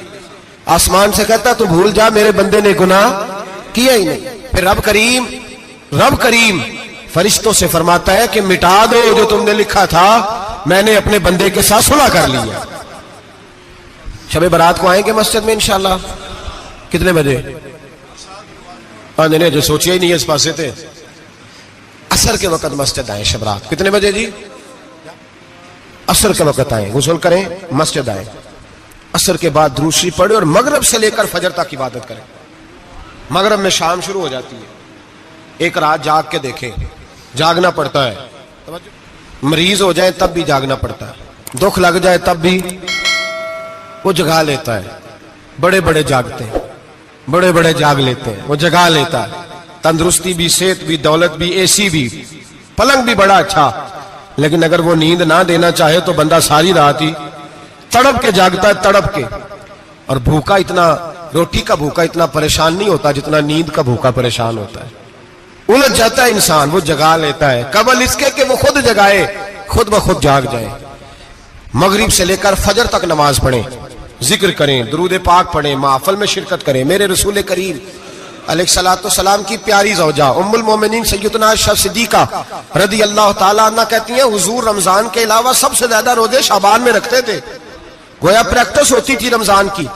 آسمان سے کہتا ہے تو بھول جا میرے بندے نے گناہ کیا ہی نہیں. پھر رب کریم فرشتوں سے فرماتا ہے کہ مٹا دو جو تم نے لکھا تھا, میں نے اپنے بندے کے ساتھ صلح کر لیا. شب برات کو آئیں گے مسجد میں انشاءاللہ. کتنے بجے؟ نہیں جو سوچیا ہی نہیں ہے اس پاس سے تھے. عصر کے وقت مسجد آئیں شب رات. کتنے بجے جی؟ عصر کے وقت آئیں, غسل کریں, مسجد آئیں, عصر کے بعد درود شریف پڑھیں اور مغرب سے لے کر فجر تک عبادت کریں. مغرب میں شام شروع ہو جاتی ہے. ایک رات جاگ کے دیکھیں, جاگنا پڑتا ہے. مریض ہو جائے تب بھی جاگنا پڑتا ہے, دکھ لگ جائے تب بھی وہ جگا لیتا ہے. بڑے بڑے جاگتے ہیں, بڑے بڑے جاگ لیتے ہیں, وہ جگا لیتا ہے. تندرستی بھی, صحت بھی, دولت بھی, اے سی بھی, پلنگ بھی بڑا اچھا, لیکن اگر وہ نیند نہ دینا چاہے تو بندہ ساری رات ہی تڑپ کے جاگتا ہے, تڑپ کے. اور بھوکا اتنا, روٹی کا بھوکا اتنا پریشان نہیں ہوتا جتنا نیند کا بھوکا پریشان ہوتا ہے. الجھ جاتا ہے انسان, وہ جگا لیتا ہے قبل اس کے کہ وہ خود جگائے, خود بخود جاگ جائے. مغرب سے لے کر فجر تک نماز پڑھیں, ذکر کریں, درود پاک پڑھیں, محفل میں شرکت کریں. میرے رسول کریم علیہ الصلوۃ والسلام کی پیاری زوجہ ام المومنین سیدنا عائشہ صدیقہ رضی اللہ تعالیٰ عنہ کہتی ہیں حضور رمضان کے علاوہ سب سے زیادہ روزے شعبان میں رکھتے تھے, گویا پریکٹس ہوتی تھی رمضان کی.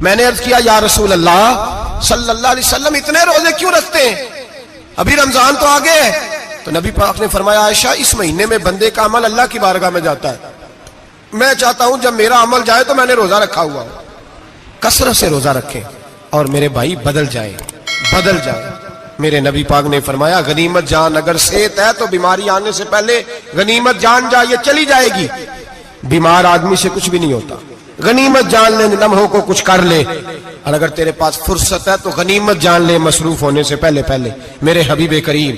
میں نے عرض کیا یا رسول اللہ صلی اللہ علیہ وسلم اتنے روزے کیوں رکھتے ہیں, ابھی رمضان تو آگے ہے. تو نبی پاک نے فرمایا عائشہ اس مہینے میں بندے کا عمل اللہ کی بارگاہ میں جاتا ہے, میں چاہتا ہوں جب میرا عمل جائے تو میں نے روزہ رکھا ہوا ہوں. کثرت سے روزہ رکھیں اور میرے بھائی بدل جائیں. میرے نبی پاک نے فرمایا غنیمت جان اگر صحت ہے تو بیماری آنے سے پہلے غنیمت جان جائے چلی جائے گی. بیمار آدمی سے کچھ بھی نہیں ہوتا, غنیمت جان لے, لمحوں کو کچھ کر لے. اور اگر تیرے پاس فرصت ہے تو غنیمت جان لے مصروف ہونے سے پہلے. میرے حبیب کریم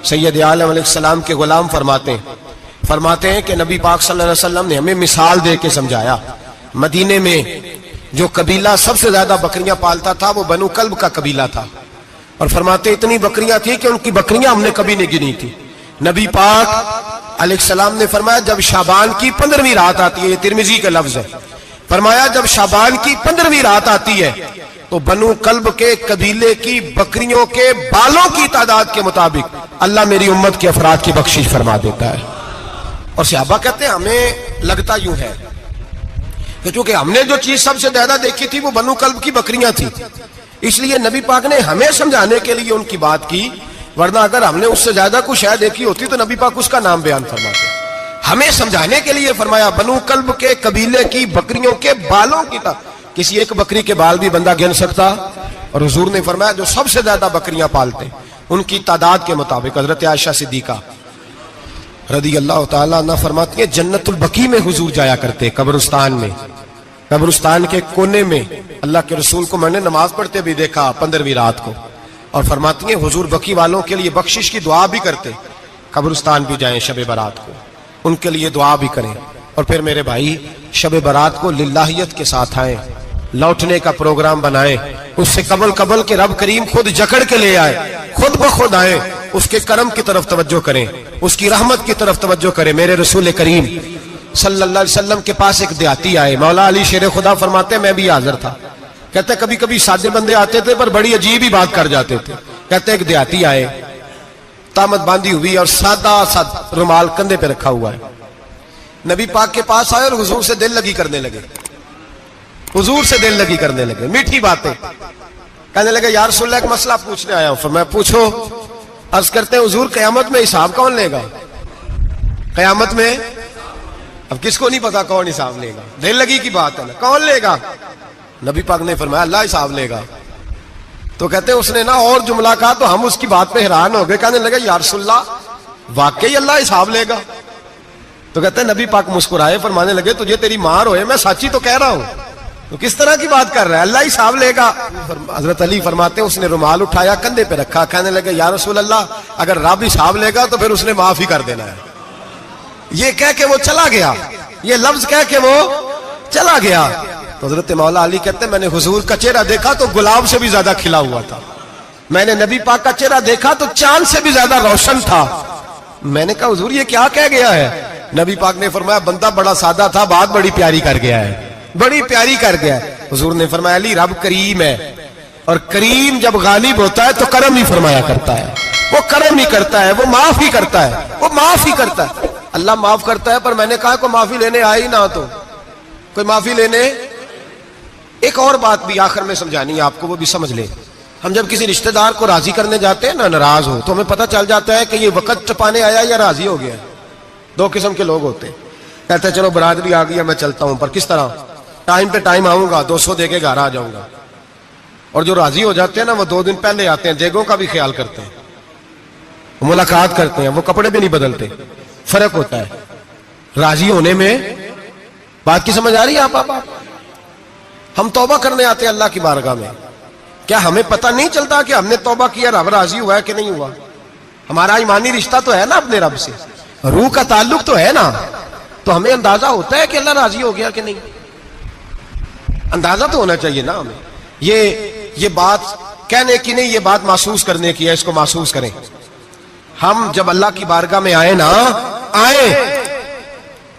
سید عالم علیہ السلام کے غلام فرماتے ہیں کہ نبی پاک صلی اللہ علیہ وسلم نے ہمیں مثال دے کے سمجھایا. مدینے میں جو قبیلہ سب سے زیادہ بکریاں پالتا تھا وہ بنو کلب کا قبیلہ تھا, اور فرماتے اتنی بکریاں تھیں کہ ان کی بکریاں ہم نے کبھی نہیں گنی تھی. نبی پاک علیہ السلام نے فرمایا جب شعبان کی 15ویں رات آتی ہے, یہ ترمذی کا لفظ ہے, فرمایا جب شعبان کی 15ویں رات آتی ہے تو بنو کلب کے قبیلے کی بکریوں کے بالوں کی تعداد کے مطابق اللہ میری امت کے افراد کی بخشش فرما دیتا ہے. اور صحابہ کہتے ہیں ہمیں لگتا یوں ہے کہ چونکہ ہم نے جو چیز سب سے زیادہ دیکھی تھی وہ بنو کلب کی بکریاں تھی, اس لیے نبی پاک نے ہمیں سمجھانے کے لیے ان کی بات کی, ورنہ اگر ہم نے اس سے زیادہ کچھ شے دیکھی ہوتی تو نبی پاک اس کا نام بیان فرماتے. ہمیں سمجھانے کے لیے فرمایا بنو کلب کے قبیلے کی بکریوں کے بالوں کی کسی ایک بکری کے بال بھی بندہ گن سکتا, اور حضور نے فرمایا جو سب سے زیادہ بکریاں پالتے ان کی تعداد کے مطابق حضرت عائشہ صدیقہ رضی اللہ تعالیٰ عنہ فرماتی ہیں جنت البقیع میں حضور جایا کرتے, قبرستان میں, قبرستان کے کونے میں. اللہ کے رسول کو میں نے نماز پڑھتے بھی دیکھا 15ویں رات کو, اور فرماتی ہیں حضور بقیع والوں کے لیے بخشش کی دعا بھی کرتے. قبرستان بھی جائیں شب برات کو, ان کے لیے دعا بھی کریں. اور پھر میرے بھائی شب برات کو للہیت کے ساتھ آئیں, لوٹنے کا پروگرام بنائیں, اس سے قبل کے رب کریم خود جکڑ کے لے آئے, خود بخود آئیں, اس کے کرم کی طرف توجہ کریں, اس کی رحمت کی طرف توجہ کریں. میرے رسول کریم صلی اللہ علیہ وسلم کے پاس ایک دیہاتی آئے, مولا علی شیر خدا فرماتے ہیں میں بھی حاضر تھا, کہتے کبھی کبھی سادے بندے آتے تھے پر بڑی عجیب ہی بات کر جاتے تھے. کہتے ایک دیہاتی آئے, تامت باندھی ہوئی اور سادہ رومال کندھے پہ رکھا ہوا ہے. نبی پاک کے پاس آئے اور حضور سے دل لگی کرنے لگے, حضور سے دل لگی کرنے لگے, میٹھی باتیں کہنے لگے یا رسول اللہ ایک مسئلہ پوچھنے آیا ہوں. فرمایا پوچھو. عرض کرتے ہیں حضور قیامت میں حساب کون لے گا؟ قیامت میں اب کس کو نہیں پتا کون حساب لے گا, دل لگی کی بات ہے نا, کون لے گا؟ نبی پاک نے فرمایا اللہ حساب لے گا. تو کہتے ہیں اس نے نا اور جملہ کہا تو ہم اس کی بات پہ حیران ہو گئے, کہنے لگے یا رسول اللہ واقعی اللہ حساب لے گا؟ تو کہتے ہیں نبی پاک مسکرائے, فرمانے لگے تجھے تیری ماں روئے, میں سچی تو کہہ رہا ہوں. تو کس طرح کی بات کر رہا ہے؟ اللہ ہی حساب لے گا. حضرت علی فرماتے ہیں اس نے رومال اٹھایا کندھے پہ رکھا, کہنے لگے یا رسول اللہ اگر رب حساب لے گا تو پھر اس نے معاف ہی کر دینا ہے. یہ کہہ کے وہ چلا گیا, یہ لفظ کہہ کے وہ چلا گیا. تو حضرت مولا علی کہتے ہیں میں نے حضور کا چہرہ دیکھا تو گلاب سے بھی زیادہ کھلا ہوا تھا, میں نے نبی پاک کا چہرہ دیکھا تو چاند سے بھی زیادہ روشن تھا. میں نے کہا حضور یہ کیا کہہ گیا ہے؟ نبی پاک نے فرمایا بندہ بڑا سادہ تھا, بات بڑی پیاری کر گیا ہے, بڑی پیاری کر گیا ہے. حضور نے فرمایا علی رب کریم ہے, اور کریم جب غالب ہوتا ہے تو کرم ہی فرمایا کرتا ہے, وہ کرم ہی کرتا ہے, وہ معاف ہی کرتا ہے, وہ معاف ہی کرتا ہے. اللہ معاف کرتا ہے, پر میں نے کہا کوئی معافی لینے آئے ہی نہ تو کوئی معافی لینے. ایک اور بات بھی آخر میں سمجھانی ہے آپ کو, وہ بھی سمجھ لیں. ہم جب کسی رشتہ دار کو راضی کرنے جاتے ہیں نا, ناراض ہو, تو ہمیں پتہ چل جاتا ہے کہ یہ وقت ٹپانے آیا یا راضی ہو گیا. دو قسم کے لوگ ہوتے ہیں, کہتے ہیں چلو برادری آ گئی میں چلتا ہوں, پر کس طرح ٹائم پہ ٹائم آؤں گا, 200 دے کے گھر آ جاؤں گا. اور جو راضی ہو جاتے ہیں نا وہ 2 دن پہلے آتے ہیں, دیگوں کا بھی خیال کرتے ہیں, ملاقات کرتے ہیں, وہ کپڑے بھی نہیں بدلتے. فرق ہوتا ہے راضی ہونے میں. بات کی سمجھ آ رہی ہے آپ؟ ہم توبہ کرنے آتے ہیں اللہ کی بارگاہ میں, کیا ہمیں پتہ نہیں چلتا کہ ہم نے توبہ کیا رب راضی ہوا ہے کہ نہیں ہوا؟ ہمارا ایمانی رشتہ تو ہے نا اپنے رب سے, روح کا تعلق تو ہے نا, تو ہمیں اندازہ ہوتا ہے کہ اللہ راضی ہو گیا کہ نہیں. اندازہ تو ہونا چاہیے نا ہمیں. یہ بات کہنے کی نہیں, یہ بات محسوس کرنے کی ہے, اس کو محسوس کریں. ہم جب اللہ کی بارگاہ میں آئے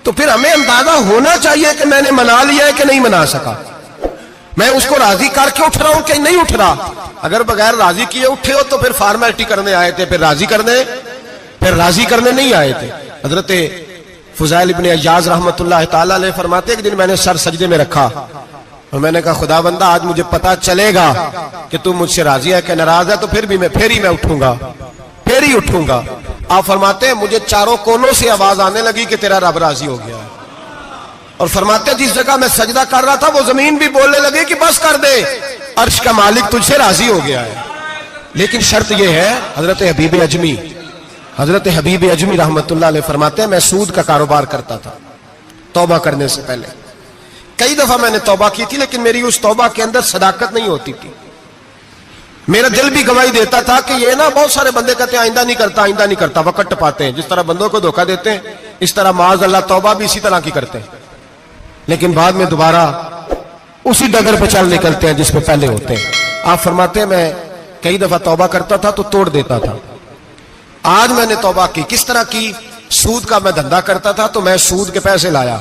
تو پھر ہمیں اندازہ ہونا چاہیے کہ میں نے منا لیا ہے کہ نہیں منا سکا, میں اس کو راضی کر کے اٹھ رہا ہوں کہ نہیں اٹھ رہا. اگر بغیر راضی کیے اٹھے ہو تو پھر فارمیلٹی کرنے آئے تھے, پھر راضی کرنے نہیں آئے تھے. حضرت فضیل ابن عیاض رحمۃ اللہ تعالی علیہ فرماتے ایک دن میں نے سر سجدے میں رکھا اور میں نے کہا خدا بندہ آج مجھے پتا چلے گا کہ تم مجھ سے راضی ہے کہ ناراض ہے, تو پھر ہی میں اٹھوں گا. آپ فرماتے ہیں مجھے چاروں کونوں سے آواز آنے لگی کہ تیرا رب راضی ہو گیا ہے. اور فرماتے ہیں جس جگہ میں سجدہ کر رہا تھا وہ زمین بھی بولنے لگے کہ بس کر دے, عرش کا مالک تجھ سے راضی ہو گیا ہے. لیکن شرط یہ ہے, حضرت حبیب اجمی رحمت اللہ علیہ فرماتے ہیں میں سود کا کاروبار کرتا تھا توبہ کرنے سے پہلے. کئی دفعہ میں نے توبہ کی تھی, لیکن میری اس توبہ کے اندر صداقت نہیں ہوتی تھی. میرا دل بھی گواہی دیتا تھا کہ یہ نا بہت سارے بندے کہتے ہیں آئندہ نہیں کرتا, وقت ٹپاتے ہیں. جس طرح بندوں کو دھوکہ دیتے ہیں اس طرح معاذ اللہ توبہ بھی اسی طرح کی کرتے ہیں, لیکن بعد میں دوبارہ اسی ڈگر پہ چل نکلتے ہیں جس پہ پہلے ہوتے ہیں. آپ فرماتے ہیں میں کئی دفعہ توبہ کرتا تھا تو توڑ دیتا تھا. آج میں نے توبہ کی. کس طرح کی؟ سود کا میں دھندا کرتا تھا تو میں سود کے پیسے لایا,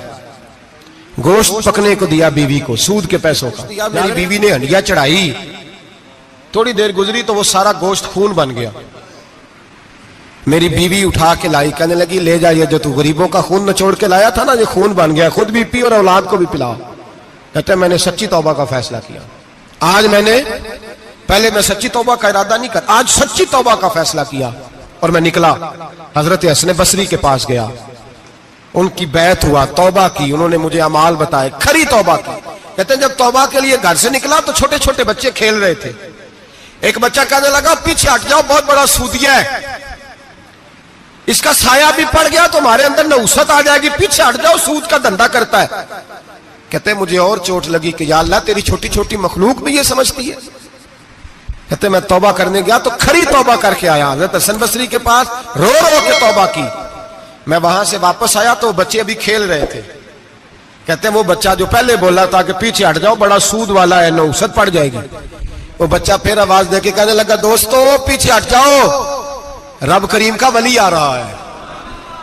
گوشت پکنے کو دیا بیوی کو سود کے پیسوں کا. میری بیوی نے ہنڈیا چڑھائی, تھوڑی دیر گزری تو وہ سارا گوشت خون بن گیا. میری بیوی اٹھا کے لائی, کہنے لگی لے جائیے جو تو غریبوں کا خون نچوڑ کے لایا تھا نا, یہ خون بن گیا, خود بھی پی اور اولاد کو بھی پلاؤ. کہتے ہیں میں نے سچی توبہ کا فیصلہ کیا. آج پہلے میں سچی توبہ کا ارادہ نہیں کرتا, آج سچی توبہ کا فیصلہ کیا اور میں نکلا. حضرت حسن بصری کے پاس گیا, ان کی بیعت ہوا, توبہ کی, انہوں نے مجھے اعمال بتائے, کھری توبہ کی. کہتے ہیں جب توبہ کے لیے گھر سے نکلا تو چھوٹے چھوٹے بچے کھیل رہے تھے. ایک بچہ کہنے لگا پیچھے ہٹ جاؤ, بہت بڑا سودیا ہے, اس کا سایہ بھی پڑ گیا تو ہمارے اندر نحوست آ جائے گی, پیچھے ہٹ جاؤ, سود کا دھندا کرتا ہے. کہتے ہیں مجھے اور چوٹ لگی کہ یا اللہ تیری چھوٹی چھوٹی مخلوق بھی یہ سمجھتی ہے. کہتے ہیں میں توبہ کرنے گیا تو کھری توبہ کر کے آیا, حضرت حسن بصری کے پاس رو کے توبہ کی. میں وہاں سے واپس آیا تو بچے ابھی کھیل رہے تھے. کہتے ہیں وہ بچہ جو پہلے بولا تھا کہ پیچھے ہٹ جاؤ بڑا سود والا ہے, نحوست پڑ جائے گی, وہ بچہ پھر آواز دے کے کہنے لگا دوستو پیچھے ہٹ جاؤ, رب کریم کا ولی آ رہا ہے,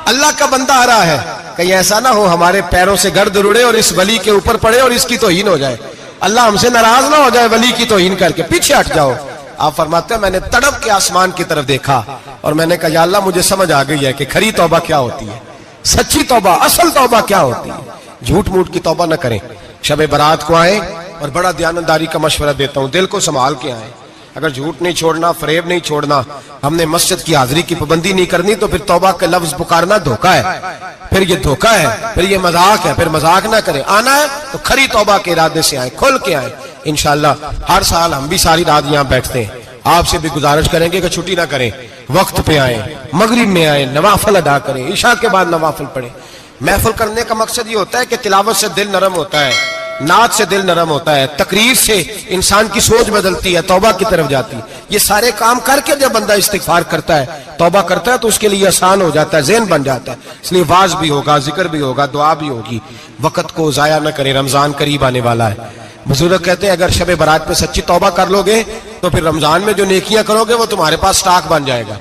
اللہ کا بندہ آ رہا ہے. کہیں ایسا نہ ہو ہمارے پیروں سے گرد اڑے اور اس ولی کے اوپر پڑے اور اس کی توہین ہو جائے, اللہ ہم سے ناراض نہ ہو جائے ولی کی توہین کر کے, پیچھے ہٹ جاؤ. آپ فرماتے ہیں میں نے تڑپ کے آسمان کی طرف دیکھا اور میں نے کہا یا اللہ مجھے سمجھ آ گئی ہے کہ کھری توبہ کیا ہوتی ہے, سچی توبہ, اصل توبہ کیا ہوتی ہے. جھوٹ موٹ کی توبہ نہ کریں. شب برات کو آئیں اور بڑا دیانتداری کا مشورہ دیتا ہوں, دل کو سنبھال کے آئیں. اگر جھوٹ نہیں چھوڑنا, فریب نہیں چھوڑنا, ہم نے مسجد کی حاضری کی پابندی نہیں کرنی تو پھر توبہ کا لفظ پکارنا دھوکہ ہے, پھر یہ دھوکہ ہے, پھر یہ مذاق ہے, پھر مذاق نہ کریں. آنا ہے تو کھری توبہ کے ارادے سے آئیں, کھل کے آئیں. انشاءاللہ ہر سال ہم بھی ساری رات یہاں بیٹھتے ہیں, آپ سے بھی گزارش کریں گے کہ چھٹی نہ کریں, وقت پہ آئیں, مغرب میں آئیں, نوافل ادا کریں, عشاء کے بعد نوافل پڑھیں. محفل کرنے کا مقصد یہ ہوتا ہے کہ تلاوت سے دل نرم ہوتا ہے, نعت سے دل نرم ہوتا ہے، تقریر سے انسان کی سوچ بدلتی ہے، توبہ کی طرف جاتی ہے. یہ سارے کام کر کے جب بندہ استغفار کرتا ہے، توبہ کرتا ہے، تو اس کے لیے آسان ہو جاتا ہے، ذہن بن جاتا ہے. اس لیے واز بھی ہوگا، ذکر بھی ہوگا، دعا بھی ہوگی. وقت کو ضائع نہ کریں، رمضان قریب آنے والا ہے. بزرگ کہتے ہیں اگر شب برات پہ سچی توبہ کر لو گے تو پھر رمضان میں جو نیکیاں کرو گے وہ تمہارے پاس سٹاک بن جائے گا.